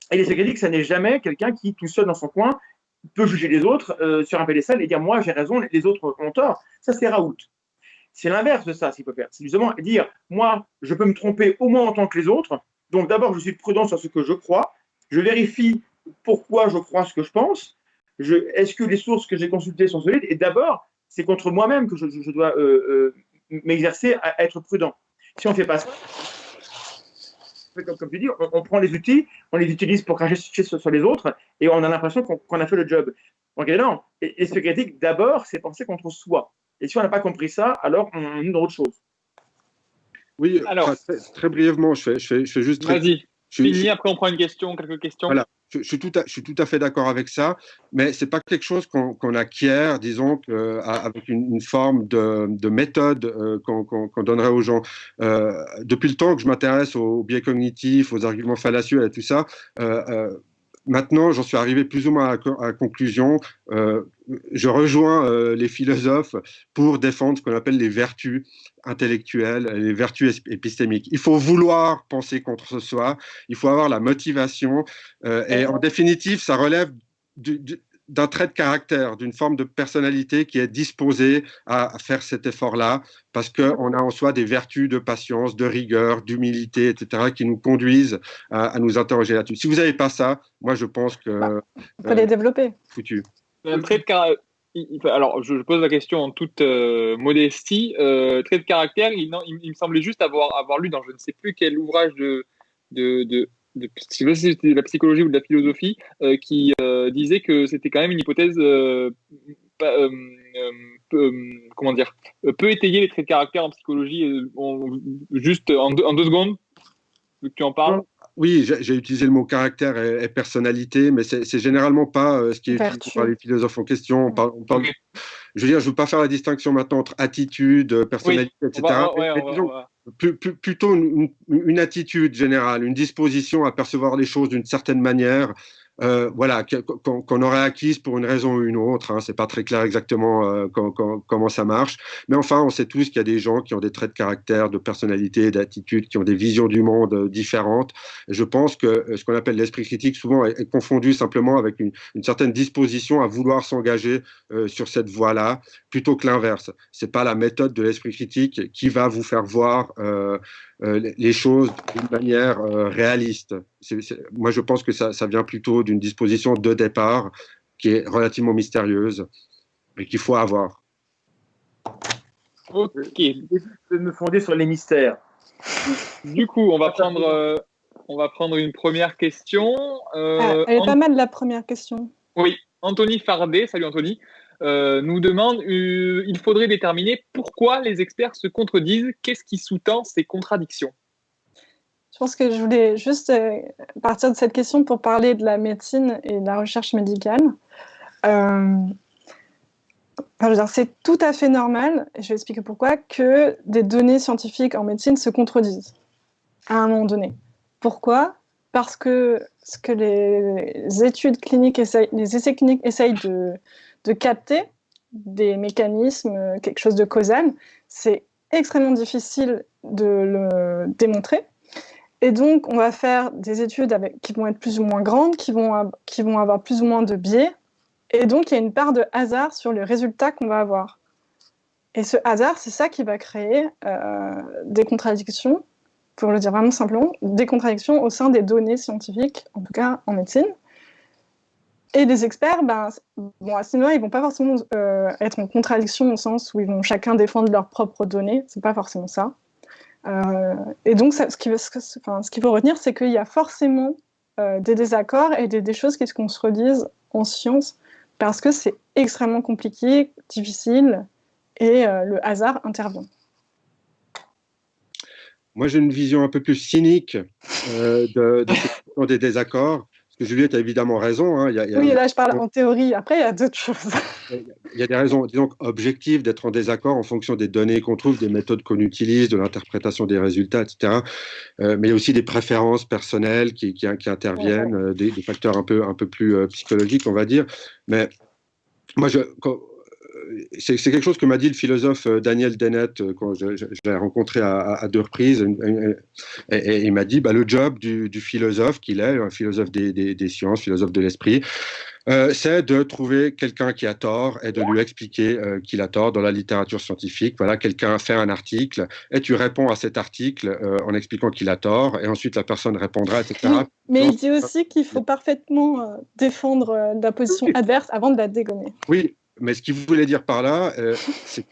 Speaker 3: Et l'essai critique, ça n'est jamais quelqu'un qui, tout seul dans son coin, peut juger les autres sur un pédestal et dire « moi, j'ai raison, les autres ont tort ». Ça, c'est Raoult. C'est l'inverse de ça, s'il peut faire. C'est justement dire « moi, je peux me tromper au moins en tant que les autres. Donc d'abord, je suis prudent sur ce que je crois. Je vérifie pourquoi je crois ce que je pense. Est-ce que les sources que j'ai consultées sont solides ?» Et d'abord, c'est contre moi-même que je dois m'exercer à être prudent. Si on ne fait pas ça, comme tu dis, on prend les outils, on les utilise pour cracher sur les autres et on a l'impression qu'on a fait le job. Donc non, et ce critique, d'abord, c'est penser contre soi. Et si on n'a pas compris ça, alors on est dans autre chose.
Speaker 4: Oui, alors, très brièvement, je fais juste...
Speaker 1: Vas-y, finis, après on prend quelques questions.
Speaker 4: Voilà. je suis tout à fait d'accord avec ça, mais c'est pas quelque chose qu'on acquiert, disons, avec une forme de méthode qu'on donnerait aux gens. Depuis le temps que je m'intéresse aux biais cognitifs, aux arguments fallacieux et tout ça, maintenant, j'en suis arrivé plus ou moins à la conclusion. Je rejoins les philosophes pour défendre ce qu'on appelle les vertus intellectuelles, les vertus épistémiques. Il faut vouloir penser contre soi, il faut avoir la motivation, et en définitive, ça relève d'un trait de caractère, d'une forme de personnalité qui est disposée à faire cet effort-là, parce qu'on a en soi des vertus de patience, de rigueur, d'humilité, etc., qui nous conduisent à nous interroger là-dessus. Si vous n'avez pas ça, moi je pense que...
Speaker 2: on peut les développer.
Speaker 4: Foutu.
Speaker 1: Un trait de caractère. Alors, je pose la question en toute modestie. Trait de caractère, il me semblait juste avoir lu dans je ne sais plus quel ouvrage de je sais pas si c'était de la psychologie ou de la philosophie, qui disait que c'était quand même une hypothèse comment dire, peu étayer les traits de caractère en psychologie. Juste en deux secondes, vu que tu en parles.
Speaker 4: Oui, j'ai utilisé le mot caractère et personnalité, mais c'est généralement pas ce qui est utilisé par les philosophes en question. On parle, okay. Je veux dire, je ne veux pas faire la distinction maintenant entre attitude, personnalité, etc. Plutôt une attitude générale, une disposition à percevoir les choses d'une certaine manière, voilà, qu'on aurait acquise pour une raison ou une autre. Hein, c'est pas très clair exactement comment ça marche, mais enfin, on sait tous qu'il y a des gens qui ont des traits de caractère, de personnalité, d'attitude, qui ont des visions du monde différentes. Et je pense que ce qu'on appelle l'esprit critique souvent est confondu simplement avec une certaine disposition à vouloir s'engager sur cette voie-là, plutôt que l'inverse. C'est pas la méthode de l'esprit critique qui va vous faire voir les choses d'une manière réaliste. Moi, je pense que ça vient plutôt d'une disposition de départ qui est relativement mystérieuse et qu'il faut avoir.
Speaker 1: Ok.
Speaker 3: Je vais me fonder sur les mystères.
Speaker 1: Du coup, on va prendre une première question.
Speaker 2: Elle est pas mal, la première question.
Speaker 1: Oui, Anthony Fardet, salut Anthony, nous demande il faudrait déterminer pourquoi les experts se contredisent. Qu'est-ce qui sous-tend ces contradictions?
Speaker 2: Je pense que je voulais juste partir de cette question pour parler de la médecine et de la recherche médicale. C'est tout à fait normal, et je vais expliquer pourquoi, que des données scientifiques en médecine se contredisent à un moment donné. Pourquoi ? Parce que ce que les études cliniques, les essais cliniques essayent de capter, des mécanismes, quelque chose de causal, c'est extrêmement difficile de le démontrer. Et donc, on va faire des études qui vont être plus ou moins grandes, qui vont avoir plus ou moins de biais. Et donc, il y a une part de hasard sur le résultat qu'on va avoir. Et ce hasard, c'est ça qui va créer des contradictions, pour le dire vraiment simplement, des contradictions au sein des données scientifiques, en tout cas en médecine. Et les experts, à ce niveau-là, ils ne vont pas forcément être en contradiction au sens où ils vont chacun défendre leurs propres données. Ce n'est pas forcément ça. Et donc, ce qu'il faut retenir, c'est qu'il y a forcément des désaccords et des choses qui se contredisent en science parce que c'est extrêmement compliqué, difficile, et le hasard intervient.
Speaker 4: Moi, j'ai une vision un peu plus cynique des désaccords. Parce que Juliette a évidemment raison. Hein.
Speaker 2: Oui, là, je parle en théorie. Après, il y a d'autres choses.
Speaker 4: Il y a des raisons, disons, objectives d'être en désaccord en fonction des données qu'on trouve, des méthodes qu'on utilise, de l'interprétation des résultats, etc. Mais il y a aussi des préférences personnelles qui interviennent, des facteurs un peu plus psychologiques, on va dire. Mais moi, c'est quelque chose que m'a dit le philosophe Daniel Dennett quand je l'ai rencontré à 2 reprises. Et il m'a dit le job du philosophe qu'il est, un philosophe des sciences, philosophe de l'esprit, c'est de trouver quelqu'un qui a tort et de lui expliquer qu'il a tort dans la littérature scientifique. Voilà, quelqu'un fait un article et tu réponds à cet article en expliquant qu'il a tort et ensuite la personne répondra, etc.
Speaker 2: Mais il dit aussi qu'il faut parfaitement défendre la position adverse avant de la dégommer.
Speaker 4: Oui. Mais ce qu'il voulait dire par là, c'est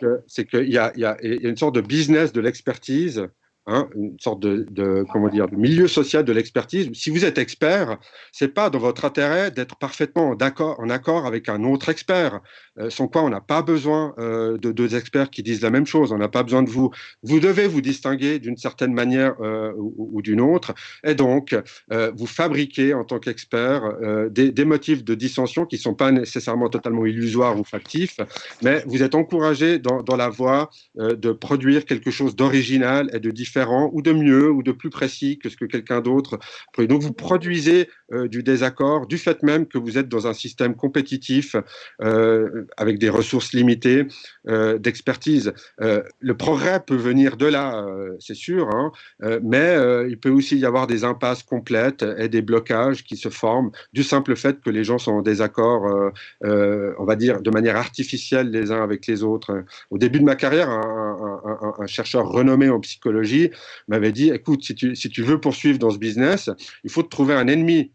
Speaker 4: qu'il y a une sorte de business de l'expertise hein, une sorte comment dire, de milieu social de l'expertise. Si vous êtes expert, c'est pas dans votre intérêt d'être parfaitement en accord avec un autre expert. Sans quoi on n'a pas besoin de deux experts qui disent la même chose. On n'a pas besoin de vous. Vous devez vous distinguer d'une certaine manière ou d'une autre. Et donc, vous fabriquez en tant qu'expert des motifs de dissension qui ne sont pas nécessairement totalement illusoires ou factifs, mais vous êtes encouragé dans la voie de produire quelque chose d'original et de différent, ou de mieux, ou de plus précis que ce que quelqu'un d'autre produit. Donc vous produisez du désaccord, du fait même que vous êtes dans un système compétitif avec des ressources limitées d'expertise. Le progrès peut venir de là, c'est sûr, hein, mais il peut aussi y avoir des impasses complètes et des blocages qui se forment du simple fait que les gens sont en désaccord, on va dire, de manière artificielle les uns avec les autres. Au début de ma carrière, un chercheur renommé en psychologie m'avait dit, écoute, si tu veux poursuivre dans ce business, il faut te trouver un ennemi.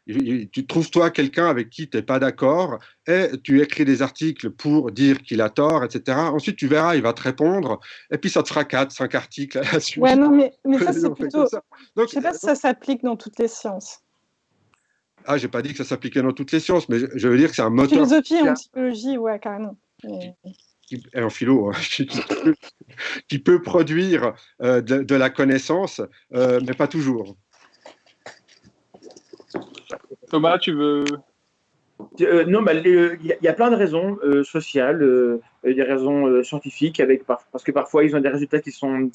Speaker 4: Tu trouves-toi quelqu'un avec qui tu n'es pas d'accord et tu écris des articles pour dire qu'il a tort, etc. Ensuite, tu verras, il va te répondre et puis ça te fera 4-5 articles à la suite.
Speaker 2: Ouais, non, mais ça, c'est plutôt... Donc, je ne sais pas si ça s'applique dans toutes les sciences.
Speaker 4: Ah, je n'ai pas dit que ça s'appliquait dans toutes les sciences, mais je veux dire que c'est un moteur...
Speaker 2: En philosophie et en psychologie, ouais, carrément.
Speaker 4: Et en philo, qui peut produire de la connaissance, mais pas toujours.
Speaker 1: Thomas, tu veux...
Speaker 3: Non, il y a plein de raisons sociales, des raisons scientifiques, parce que parfois ils ont des résultats qui sont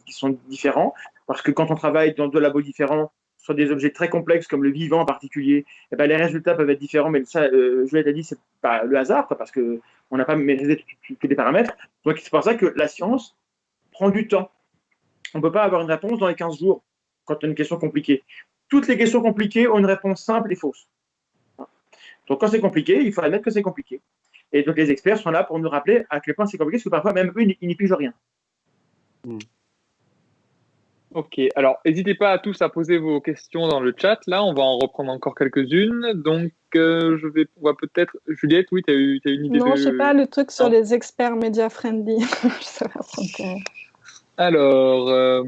Speaker 3: différents, parce que quand on travaille dans deux labos différents sur des objets très complexes comme le vivant en particulier, eh ben, les résultats peuvent être différents, mais ça, Juliette a dit, c'est pas le hasard, parce qu'on n'a pas maîtrisé tous les paramètres. Donc c'est pour ça que la science prend du temps. On ne peut pas avoir une réponse dans les 15 jours quand on a une question compliquée. Toutes les questions compliquées ont une réponse simple et fausse. Donc, quand c'est compliqué, il faut admettre que c'est compliqué. Et donc, les experts sont là pour nous rappeler à quel point c'est compliqué, parce que parfois, même eux, ils n'y pigent rien.
Speaker 1: Ok, alors n'hésitez pas à tous à poser vos questions dans le chat. Là, on va en reprendre encore quelques-unes. Donc, on va peut-être... Juliette, oui, tu as eu une idée
Speaker 2: Non, je ne sais pas, le truc sur les experts média friendly. Je sais pas son
Speaker 1: Alors,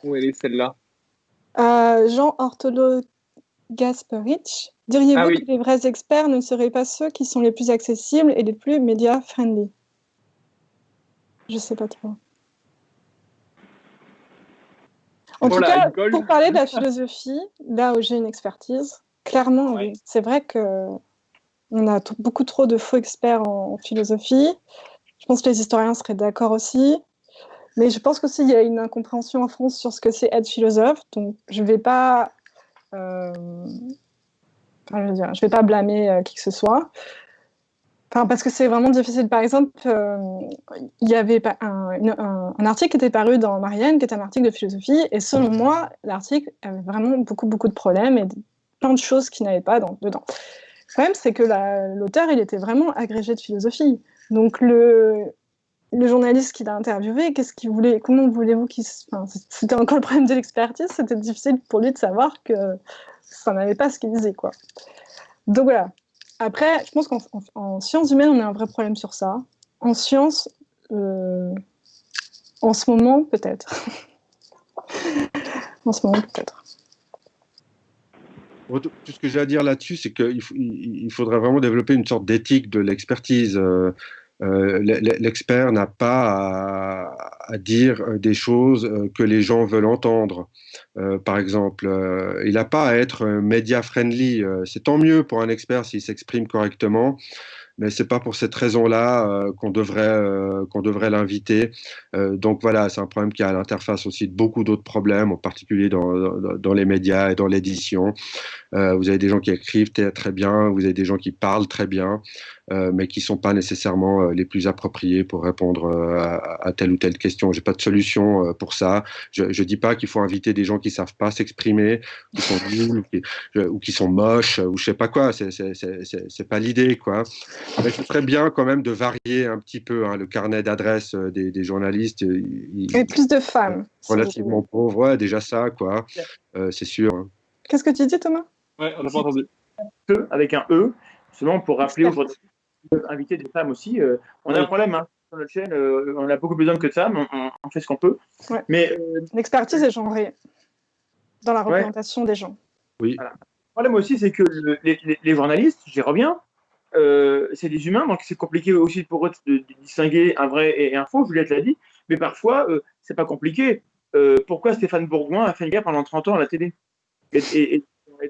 Speaker 1: où elle est celle-là?
Speaker 2: Jean Ortolo Gasperich, diriez-vous que les vrais experts ne seraient pas ceux qui sont les plus accessibles et les plus média-friendly? Je ne sais pas trop. En tout cas, pour parler de la philosophie, là où j'ai une expertise, clairement, oui. C'est vrai qu'on a beaucoup trop de faux experts en philosophie. Je pense que les historiens seraient d'accord aussi. Mais je pense qu'aussi, il y a une incompréhension en France sur ce que c'est être philosophe. Donc, je ne vais pas... je vais pas blâmer qui que ce soit. Parce que c'est vraiment difficile. Par exemple, il y avait un article qui était paru dans Marianne, qui est un article de philosophie, et selon moi, l'article avait vraiment beaucoup de problèmes et plein de choses qui n'allaient pas dedans. Le problème, c'est que l'auteur, il était vraiment agrégé de philosophie. Donc, le journaliste qui l'a interviewé, qu'est-ce qu'il voulait, comment voulez-vous qu'il... c'était encore le problème de l'expertise, c'était difficile pour lui de savoir que ça n'avait pas ce qu'il disait, quoi. Donc voilà. Après, je pense qu'en sciences humaines, on a un vrai problème sur ça. En sciences, en ce moment, peut-être. En ce moment, peut-être.
Speaker 4: Tout ce que j'ai à dire là-dessus, c'est qu'il faudrait vraiment développer une sorte d'éthique de l'expertise. L'expert n'a pas à dire des choses que les gens veulent entendre. Par exemple, il n'a pas à être média friendly. C'est tant mieux pour un expert s'il s'exprime correctement, mais c'est pas pour cette raison-là qu'on devrait l'inviter. Donc voilà, c'est un problème qui a à l'interface aussi de beaucoup d'autres problèmes, en particulier dans les médias et dans l'édition. Vous avez des gens qui écrivent très bien, vous avez des gens qui parlent très bien, mais qui ne sont pas nécessairement les plus appropriés pour répondre à telle ou telle question. Je n'ai pas de solution pour ça. Je ne dis pas qu'il faut inviter des gens qui ne savent pas s'exprimer, qui sont nuls ou qui sont moches ou je ne sais pas quoi. C'est pas l'idée, quoi. Mais ce serait bien quand même de varier un petit peu le carnet d'adresses des journalistes.
Speaker 2: Et plus de femmes.
Speaker 4: Relativement pauvres, ouais, déjà ça, quoi. C'est sûr.
Speaker 2: Qu'est-ce que tu dis, Thomas?
Speaker 1: Ouais, on n'a pas entendu.
Speaker 3: Avec un E, seulement pour rappeler aujourd'hui, on peut inviter des femmes aussi. On a un problème sur notre chaîne, on a beaucoup plus d'hommes que de femmes. on fait ce qu'on peut.
Speaker 2: Ouais.
Speaker 3: Mais
Speaker 2: l'expertise est genrée dans la représentation des gens.
Speaker 4: Oui.
Speaker 3: Voilà. Le problème aussi, c'est que les journalistes, j'y reviens, c'est des humains, donc c'est compliqué aussi pour eux de distinguer un vrai et un faux, Juliette l'a dit, mais parfois, c'est pas compliqué. Pourquoi Stéphane Bourgoin a fait une guerre pendant 30 ans à la télé et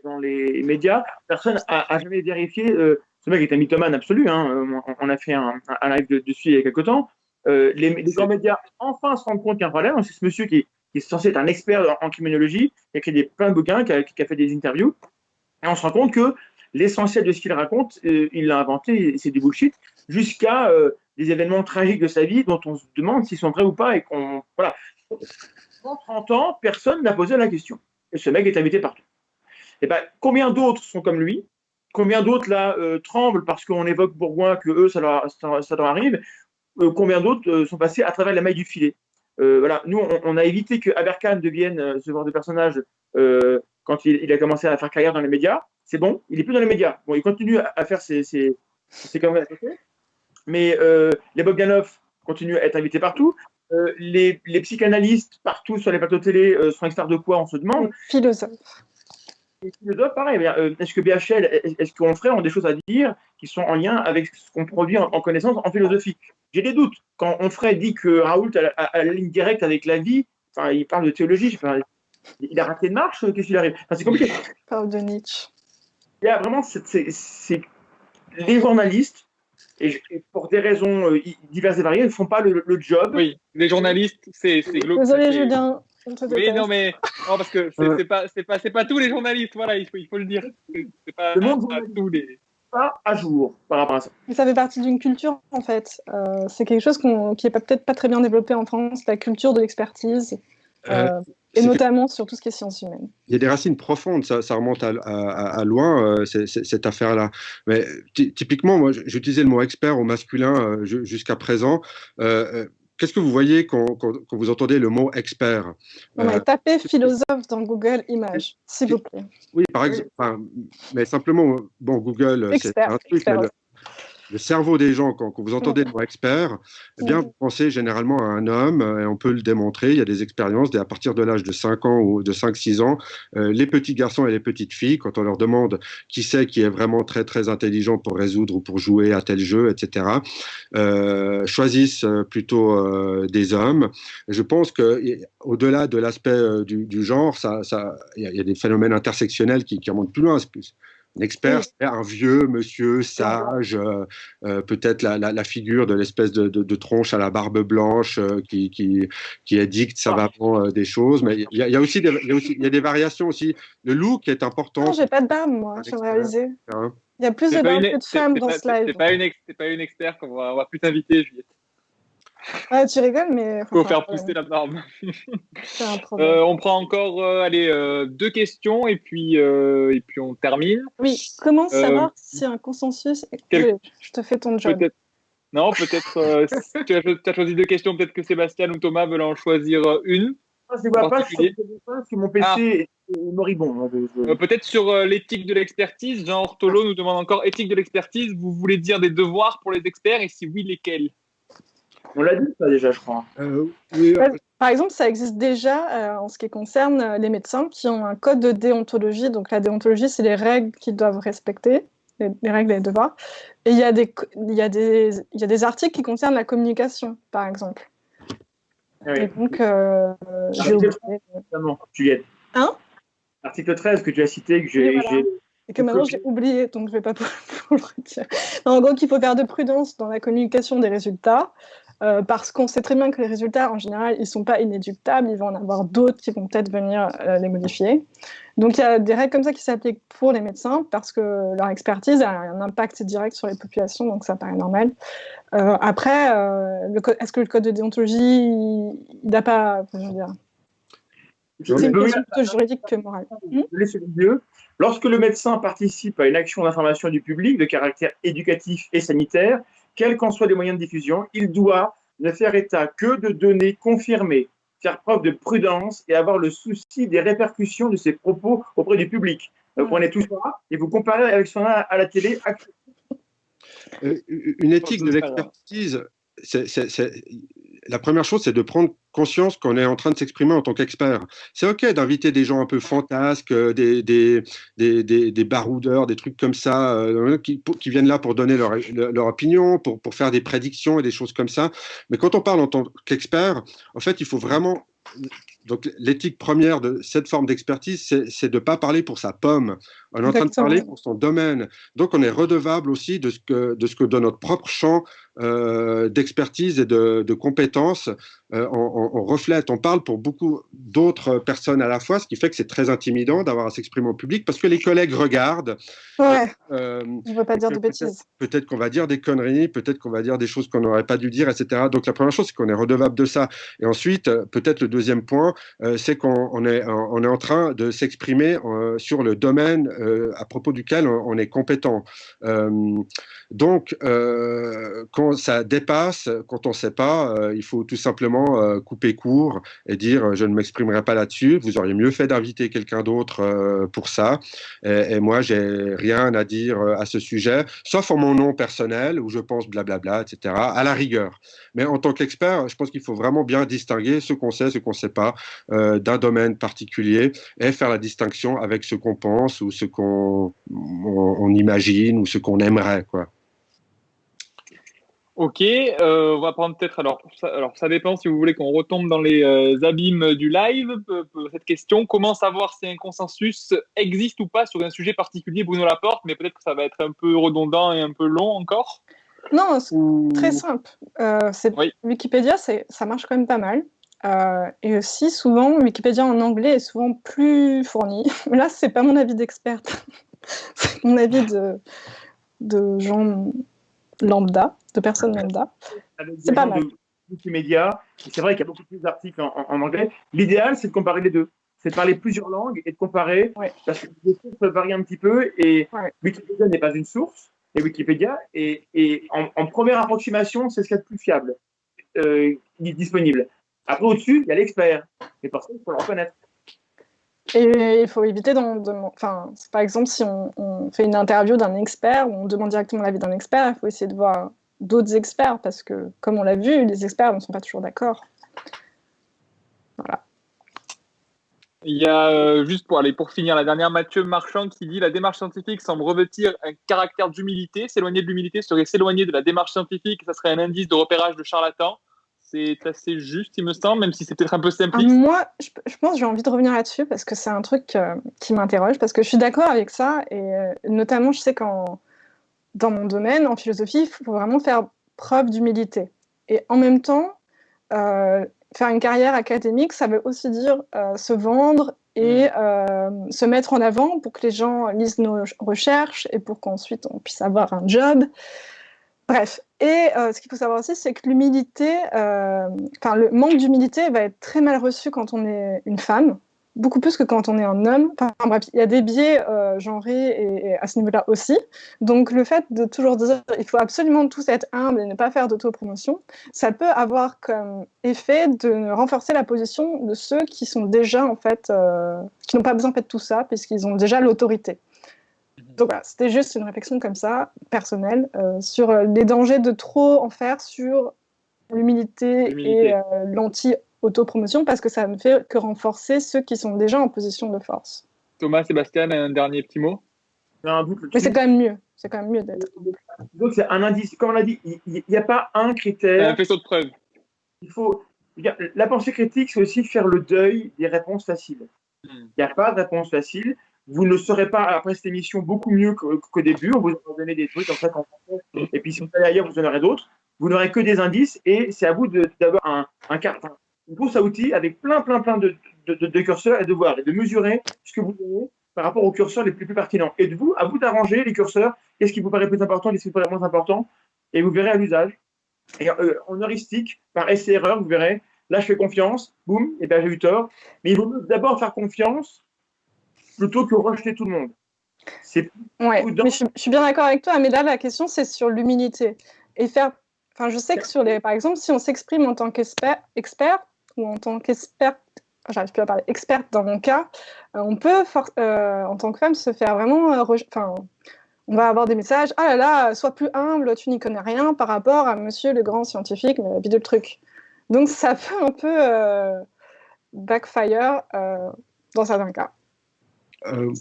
Speaker 3: dans les médias, personne n'a jamais vérifié. Ce mec est un mythomane absolu. Hein, on a fait un live dessus il y a quelques temps. Les grands médias enfin se rendent compte qu'il y a un problème. C'est ce monsieur qui est censé être un expert en criminologie, qui a écrit plein de bouquins, qui a fait des interviews. Et on se rend compte que l'essentiel de ce qu'il raconte, il l'a inventé, c'est du bullshit, jusqu'à des événements tragiques de sa vie dont on se demande s'ils sont vrais ou pas. Et voilà. En 30 ans, personne n'a posé la question. Et ce mec est invité partout. Et ben, combien d'autres sont comme lui? Combien d'autres là tremblent parce qu'on évoque Bourgoin, que eux, ça leur arrive? Combien d'autres sont passés à travers la maille du filet? Voilà. Nous, on a évité que Aberkan devienne ce genre de personnage quand il a commencé à faire carrière dans les médias. C'est bon, il n'est plus dans les médias. Bon, il continue à faire ses conneries à côté. Mais les Bogdanov continuent à être invités partout. Les psychanalystes partout sur les plateaux télé sont experts de quoi, on se demande.
Speaker 2: Philosophes.
Speaker 3: Les philosophes, pareil. Est-ce que BHL, est-ce qu'on ferait ont des choses à dire qui sont en lien avec ce qu'on produit en connaissance en philosophie? J'ai des doutes. Quand Onfray dit que Raoult a la ligne directe avec la vie, enfin, il parle de théologie, il a raté de marche, qu'est-ce qu'il arrive? Enfin, c'est compliqué.
Speaker 2: Il parle de Nietzsche.
Speaker 3: Il y a vraiment c'est les journalistes, et pour des raisons diverses et variées, ne font pas le job.
Speaker 1: Oui, les journalistes, c'est global.
Speaker 2: Désolé, Julien.
Speaker 1: Oui, non, mais non, parce que c'est pas tous les journalistes, voilà, il faut le dire. C'est pas tous les.
Speaker 3: Pas à jour par rapport à ça.
Speaker 2: Mais ça fait partie d'une culture, en fait. C'est quelque chose qui n'est peut-être pas très bien développé en France, la culture de l'expertise, et notamment sur tout ce qui est sciences humaines.
Speaker 4: Il y a des racines profondes, ça remonte à loin, cette affaire-là. Mais typiquement, moi, j'utilisais le mot expert au masculin jusqu'à présent. Qu'est-ce que vous voyez quand vous entendez le mot expert?
Speaker 2: Tapez philosophe dans Google Images, s'il vous plaît.
Speaker 4: Oui, par exemple. Mais simplement, bon, Google, c'est un truc. Le cerveau des gens, quand vous entendez le mot expert, eh bien, vous pensez généralement à un homme, et on peut le démontrer, il y a des expériences, à partir de l'âge de 5 ans ou de 5-6 ans, les petits garçons et les petites filles, quand on leur demande qui c'est qui est vraiment très, très intelligent pour résoudre ou pour jouer à tel jeu, etc., choisissent plutôt des hommes. Je pense qu'au-delà de l'aspect du genre, il y a des phénomènes intersectionnels qui remontent plus loin. Un expert, c'est un vieux monsieur sage, peut-être la figure de l'espèce de tronche à la barbe blanche qui édicte savamment des choses. Mais il y a aussi des variations aussi. Le look est important.
Speaker 2: Non, j'ai pas de barbe, moi, je viens de réaliser. Il y a plus de barbe que de femmes dans ce live.
Speaker 1: C'est pas une expert qu'on va plus t'inviter, Juliette.
Speaker 2: Ah, tu rigoles, mais...
Speaker 1: Faut faire pousser la barbe.
Speaker 2: C'est un problème.
Speaker 1: On prend encore 2 questions et puis on termine.
Speaker 2: Oui, comment savoir si un consensus... Je te fais ton job.
Speaker 1: Peut-être tu as choisi 2 questions, peut-être que Sébastien ou Thomas veulent en choisir une.
Speaker 3: Je ne vois pas sur mon PC est moribond.
Speaker 1: Peut-être sur l'éthique de l'expertise. Jean Ortolo nous demande encore éthique de l'expertise. Vous voulez dire des devoirs pour les experts et si oui, lesquels?
Speaker 3: On l'a dit ça déjà, je crois.
Speaker 4: Oui,
Speaker 2: par exemple, ça existe déjà en ce qui concerne les médecins qui ont un code de déontologie. Donc la déontologie, c'est les règles qu'ils doivent respecter, les règles et les devoirs. Et il y a des articles qui concernent la communication, par exemple.
Speaker 3: Oui.
Speaker 2: Et donc, j'ai oublié.
Speaker 3: Juliette. Article 13 que tu as cité, que j'ai...
Speaker 2: Et que maintenant j'ai oublié, donc je ne vais pas le redire. En gros, qu'il faut faire de prudence dans la communication des résultats, parce qu'on sait très bien que les résultats, en général, ils ne sont pas inéductables, il va en avoir d'autres qui vont peut-être venir les modifier. Donc il y a des règles comme ça qui s'appliquent pour les médecins, parce que leur expertise a un impact direct sur les populations, donc ça paraît normal. Après, est-ce que le code de déontologie, il n'a pas... Je veux dire, c'est une question plutôt juridique que morale.
Speaker 3: Lorsque le médecin participe à une action d'information du public de caractère éducatif et sanitaire, quels qu'en soient les moyens de diffusion, il doit ne faire état que de données confirmées, faire preuve de prudence et avoir le souci des répercussions de ses propos auprès du public. Vous prenez tout ça et vous comparez avec ce qu'on a à la télé.
Speaker 4: Une éthique de l'expertise, la première chose, c'est de prendre conscience qu'on est en train de s'exprimer en tant qu'expert. C'est OK d'inviter des gens un peu fantasques, des baroudeurs, des trucs comme ça, qui viennent là pour donner leur opinion, pour faire des prédictions et des choses comme ça. Mais quand on parle en tant qu'expert, en fait, il faut vraiment... Donc, l'éthique première de cette forme d'expertise, c'est de ne pas parler pour sa pomme. On est en train de parler pour son domaine. Donc, on est redevable aussi de ce que dans notre propre champ d'expertise et de compétences, on reflète, on parle pour beaucoup d'autres personnes à la fois, ce qui fait que c'est très intimidant d'avoir à s'exprimer en public parce que les collègues regardent.
Speaker 2: Ouais. On ne veut pas dire de bêtises.
Speaker 4: Peut-être qu'on va dire des conneries, peut-être qu'on va dire des choses qu'on n'aurait pas dû dire, etc. Donc, la première chose, c'est qu'on est redevable de ça. Et ensuite, peut-être le deuxième point, c'est qu'on est en train de s'exprimer sur le domaine à propos duquel on est compétent. Donc, quand ça dépasse, quand on ne sait pas, il faut tout simplement couper court et dire je ne m'exprimerai pas là-dessus. Vous auriez mieux fait d'inviter quelqu'un d'autre pour ça. Et moi, j'ai rien à dire à ce sujet, sauf en mon nom personnel où je pense blablabla, etc. À la rigueur. Mais en tant qu'expert, je pense qu'il faut vraiment bien distinguer ce qu'on sait, ce qu'on ne sait pas d'un domaine particulier et faire la distinction avec ce qu'on pense ou ce qu'on imagine ou ce qu'on aimerait, quoi.
Speaker 1: Ok, on va prendre peut-être, alors ça dépend si vous voulez qu'on retombe dans les abîmes du live, cette question, comment savoir si un consensus existe ou pas sur un sujet particulier, Bruno Laporte, mais peut-être que ça va être un peu redondant et un peu long encore.
Speaker 2: Non, c'est très simple.
Speaker 1: Oui.
Speaker 2: Wikipédia, ça marche quand même pas mal. Et aussi, souvent, Wikipédia en anglais est souvent plus fourni. Là, c'est pas mon avis d'experte, c'est mon avis de gens lambda, de personnes lambda. C'est pas mal.
Speaker 3: Wikimedia, c'est vrai qu'il y a beaucoup plus d'articles en anglais. L'idéal, c'est de comparer les deux. C'est de parler plusieurs langues et de comparer, parce que les sources peuvent varier un petit peu, et Wikipédia n'est pas une source, et Wikipédia, et en première approximation, c'est ce qu'il y a de plus fiable, disponible. Après, au-dessus, il y a l'expert. Et pour ça, il faut le reconnaître.
Speaker 2: Et il faut éviter par exemple, si on fait une interview d'un expert, ou on demande directement l'avis d'un expert, il faut essayer de voir d'autres experts, parce que, comme on l'a vu, les experts ne sont pas toujours d'accord. Voilà.
Speaker 1: Il y a, juste pour finir, la dernière, Mathieu Marchand qui dit « La démarche scientifique semble revêtir un caractère d'humilité. S'éloigner de l'humilité serait s'éloigner de la démarche scientifique, ça serait un indice de repérage de charlatan. » C'est assez juste, il me semble, même si c'est peut-être un peu simpliste.
Speaker 2: Moi, je pense que j'ai envie de revenir là-dessus parce que c'est un truc qui m'interroge, parce que je suis d'accord avec ça, et notamment, je sais dans mon domaine, en philosophie, il faut vraiment faire preuve d'humilité. Et en même temps, faire une carrière académique, ça veut aussi dire se vendre et se mettre en avant pour que les gens lisent nos recherches et pour qu'ensuite on puisse avoir un job. Bref, et ce qu'il faut savoir aussi, c'est que l'humilité, le manque d'humilité va être très mal reçu quand on est une femme, beaucoup plus que quand on est un homme. Enfin, bref, il y a des biais genrés et à ce niveau-là aussi. Donc le fait de toujours dire il faut absolument tous être humble et ne pas faire d'autopromotion, ça peut avoir comme effet de renforcer la position de ceux qui sont déjà, en fait, qui n'ont pas besoin de tout ça, puisqu'ils ont déjà l'autorité. Donc voilà, c'était juste une réflexion comme ça, personnelle, sur les dangers de trop en faire sur l'humilité et l'anti-autopromotion, parce que ça ne fait que renforcer ceux qui sont déjà en position de force.
Speaker 1: Thomas, Sébastien, un dernier petit mot?
Speaker 2: Mais c'est quand même mieux. C'est quand même mieux d'être.
Speaker 3: Donc c'est un indice. Comme on l'a dit, il n'y a pas un critère.
Speaker 1: Un faisceau de preuves.
Speaker 3: La pensée critique, c'est aussi faire le deuil des réponses faciles. Il n'y a pas de réponse facile. Vous ne saurez pas, après cette émission, beaucoup mieux qu'au début. On vous aura donné des trucs, en fait, et puis si vous allez ailleurs, vous en aurez d'autres. Vous n'aurez que des indices, et c'est à vous d'avoir une bourse à outils avec plein de curseurs, et de voir, et de mesurer ce que vous avez par rapport aux curseurs les plus pertinents. Et à vous d'arranger les curseurs, qu'est-ce qui vous paraît plus important, qu'est-ce qui vous paraît moins important, et vous verrez à l'usage. Et en heuristique, par essai-erreur, vous verrez, là je fais confiance, boum, et bien j'ai eu tort. Mais il vaut d'abord faire confiance plutôt que rejeter tout le monde.
Speaker 2: Ouais, mais je suis bien d'accord avec toi, mais là la question c'est sur l'humilité. Et je sais que par exemple, si on s'exprime en tant qu'expert ou en tant qu'experte, j'arrive plus à parler, experte dans mon cas, on peut, en tant que femme, se faire vraiment... on va avoir des messages « Ah là là, sois plus humble, tu n'y connais rien par rapport à monsieur le grand scientifique, mais bidule le truc. » Donc, ça peut un peu backfire dans certains cas.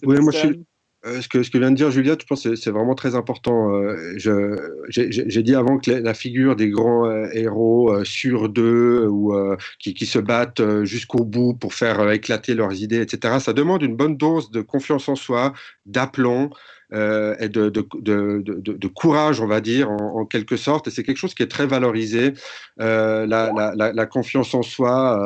Speaker 4: Oui, moi, ce que vient de dire Juliette, je pense que c'est vraiment très important. J'ai dit avant que la figure des grands héros sur deux ou qui se battent jusqu'au bout pour faire éclater leurs idées, etc., ça demande une bonne dose de confiance en soi, d'aplomb. Et de courage, on va dire, en quelque sorte. Et c'est quelque chose qui est très valorisé. La confiance en soi,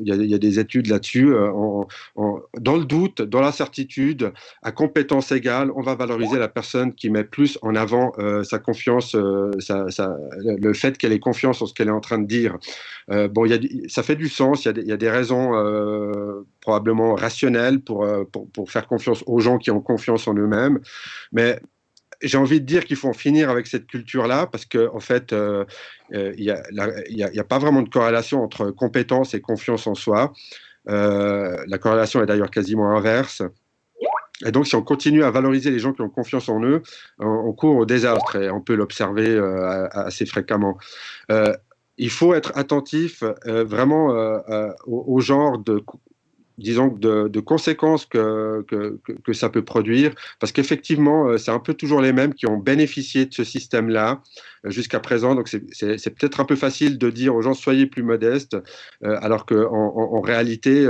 Speaker 4: il y a des études là-dessus. Dans le doute, dans l'incertitude, à compétence égale, on va valoriser la personne qui met plus en avant sa confiance, le fait qu'elle ait confiance en ce qu'elle est en train de dire. Bon, ça fait du sens, il y a des raisons probablement rationnelles pour faire confiance aux gens qui ont confiance en eux-mêmes. Mais j'ai envie de dire qu'il faut en finir avec cette culture-là parce qu'en fait, il n'y a pas vraiment de corrélation entre compétence et confiance en soi. La corrélation est d'ailleurs quasiment inverse. Et donc, si on continue à valoriser les gens qui ont confiance en eux, on court au désastre et on peut l'observer assez fréquemment. Il faut être attentif vraiment au genre de conséquences que ça peut produire, parce qu'effectivement, c'est un peu toujours les mêmes qui ont bénéficié de ce système-là jusqu'à présent. Donc, c'est peut-être un peu facile de dire aux gens soyez plus modestes, alors qu'en réalité,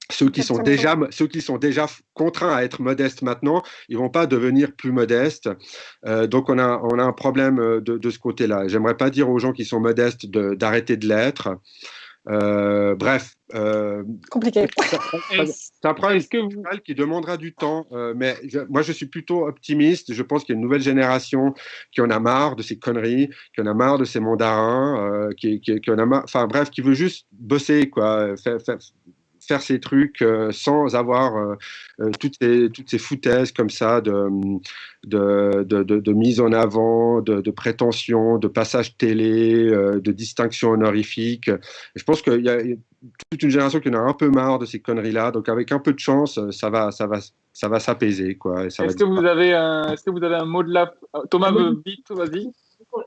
Speaker 4: ceux qui sont déjà contraints à être modestes maintenant, ils vont pas devenir plus modestes. Donc, on a un problème de ce côté-là. J'aimerais pas dire aux gens qui sont modestes d'arrêter de l'être. Bref.
Speaker 2: Compliqué.
Speaker 4: C'est un problème qui demandera du temps, mais moi je suis plutôt optimiste. Je pense qu'il y a une nouvelle génération qui en a marre de ces conneries, qui en a marre de ces mandarins, qui en a marre, enfin bref, qui veut juste bosser, quoi, faire ces trucs sans avoir toutes ces foutaises comme ça de mise en avant, de prétention, de passage télé, de distinction honorifique. Et je pense qu'il y a toute une génération qui en a un peu marre de ces conneries-là. Donc avec un peu de chance, ça va s'apaiser, quoi.
Speaker 1: Est-ce que vous avez un mot de la Thomas vite, vas-y.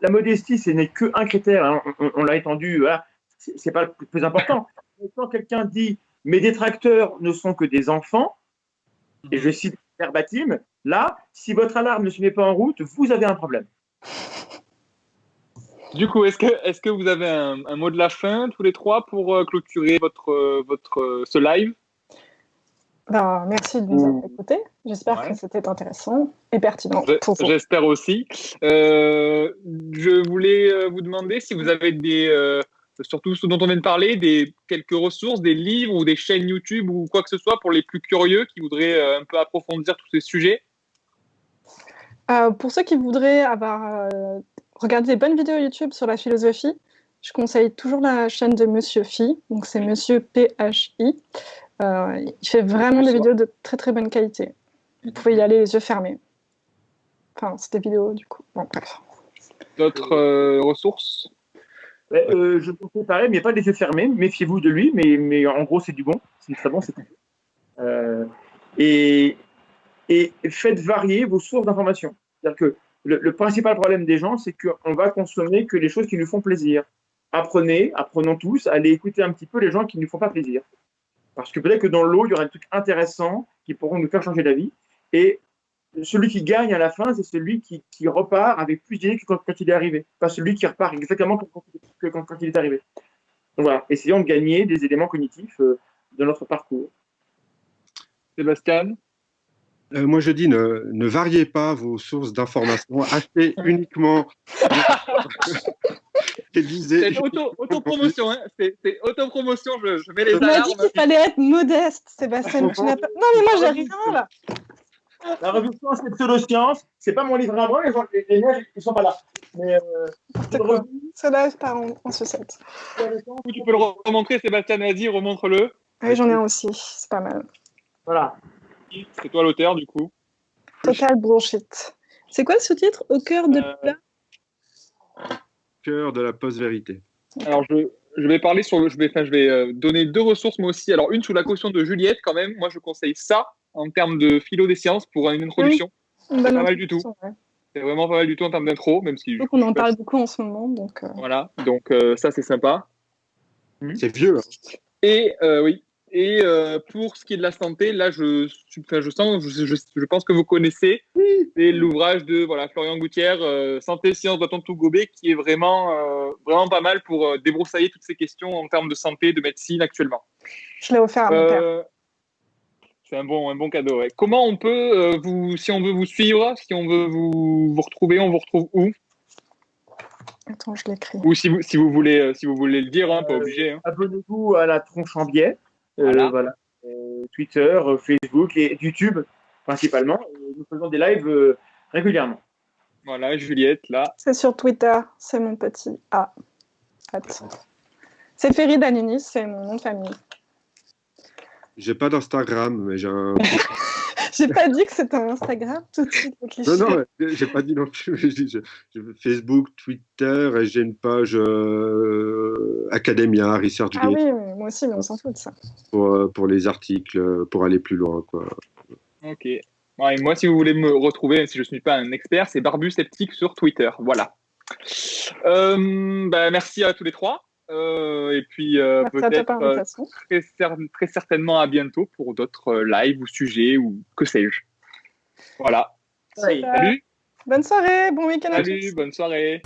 Speaker 3: La modestie, ce n'est qu'un critère. Hein. On l'a étendu. Voilà. C'est pas le plus important. Quand quelqu'un dit mes détracteurs ne sont que des enfants, et je cite verbatim, là, si votre alarme ne se met pas en route, vous avez un problème.
Speaker 1: Du coup, est-ce que vous avez un mot de la fin, tous les trois, pour clôturer ce live?
Speaker 2: Ben, merci de nous avoir écoutés. J'espère que c'était intéressant et pertinent.
Speaker 1: J'espère aussi. Je voulais vous demander si vous avez surtout ce dont on vient de parler, quelques ressources, des livres ou des chaînes YouTube ou quoi que ce soit pour les plus curieux qui voudraient un peu approfondir tous ces sujets.
Speaker 2: Pour ceux qui voudraient regarder des bonnes vidéos YouTube sur la philosophie, je conseille toujours la chaîne de Monsieur Phi. Donc c'est Monsieur PHI. Il fait vraiment des vidéos de très très bonne qualité. Vous pouvez y aller les yeux fermés. Enfin, c'est des vidéos du coup. Bon, bref.
Speaker 1: D'autres ressources?
Speaker 3: Je conseille pareil, mais pas les yeux fermés. Méfiez-vous de lui, mais en gros c'est du bon. C'est très bon, c'est tout. Et faites varier vos sources d'information. C'est-à-dire que le principal problème des gens, c'est qu'on va consommer que les choses qui nous font plaisir. Apprenons tous, allez écouter un petit peu les gens qui ne nous font pas plaisir. Parce que peut-être que dans l'eau, il y aura des trucs intéressants qui pourront nous faire changer d'avis. Et celui qui gagne à la fin, c'est celui qui repart avec plus d'idées que quand il est arrivé. Pas celui qui repart exactement que quand il est arrivé. Donc voilà, essayons de gagner des éléments cognitifs de notre parcours.
Speaker 1: Sébastien?
Speaker 4: Moi, je dis ne variez pas vos sources d'information. Achetez uniquement.
Speaker 2: C'est
Speaker 1: autopromotion, hein. C'est autopromotion. Je mets les
Speaker 2: alarmes. Tu m'as dit qu'il fallait être modeste, Sébastien. Non, mais moi, j'ai rien là.
Speaker 3: La revue Science et Pseudo-Science, c'est pas mon livre à moi, les miens, ils sont pas là. Mais
Speaker 2: cela part en sucette.
Speaker 1: Tu peux le remontrer, Sébastien, vas-y, remontre-le.
Speaker 2: Oui, j'en ai un aussi, c'est pas mal.
Speaker 3: Voilà.
Speaker 1: C'est toi l'auteur, du coup.
Speaker 2: Total bullshit. C'est quoi ce titre? Au cœur de la...
Speaker 4: Cœur de la post-vérité.
Speaker 1: Alors, je vais parler je vais donner deux ressources, moi aussi. Alors, une sous la caution de Juliette, quand même. Moi, je conseille ça en termes de philo des sciences pour une introduction.
Speaker 2: Oui,
Speaker 1: c'est pas mal du tout.
Speaker 2: Ouais.
Speaker 1: C'est vraiment pas mal du tout en termes d'intro, même si.
Speaker 2: Donc on en parle beaucoup en ce moment. Donc,
Speaker 1: Voilà, donc ça c'est sympa.
Speaker 4: C'est vieux. Hein.
Speaker 1: Et oui. Et pour ce qui est de la santé, là, je pense que vous connaissez. C'est l'ouvrage de Florian Gouttière, Santé, science, doit-on tout gober, qui est vraiment pas mal pour débroussailler toutes ces questions en termes de santé, de médecine actuellement.
Speaker 2: Je l'ai offert à mon père.
Speaker 1: C'est un bon cadeau. Ouais. Comment on peut, si on veut vous suivre, si on veut vous retrouver, on vous retrouve où?
Speaker 2: Attends, je l'écris.
Speaker 1: Ou si vous voulez le dire, hein, pas obligé. Hein.
Speaker 3: Abonnez-vous à la Tronche en biais.
Speaker 1: Voilà.
Speaker 3: Twitter, Facebook et YouTube principalement. Nous faisons des lives régulièrement.
Speaker 1: Voilà, Juliette, là.
Speaker 2: C'est sur Twitter, c'est mon petit A. C'est Ferry Daninis, c'est mon nom de famille.
Speaker 4: J'ai pas d'Instagram, mais j'ai un.
Speaker 2: J'ai pas dit que c'était un Instagram tout de suite.
Speaker 4: Non, j'ai pas dit non plus. J'ai Facebook, Twitter et j'ai une page Academia, ResearchGate.
Speaker 2: Ah oui, moi aussi, mais on s'en fout de ça.
Speaker 4: Pour les articles, pour aller plus loin, quoi.
Speaker 1: Ok. Ouais, et moi, si vous voulez me retrouver, même si je ne suis pas un expert, c'est Barbu Sceptique sur Twitter. Voilà. Merci à tous les trois. Et puis peut-être très certainement à bientôt pour d'autres lives ou sujets ou que sais-je. Voilà.
Speaker 2: Salut. Bonne soirée, bon week-end à tous.
Speaker 1: Salut, bonne soirée.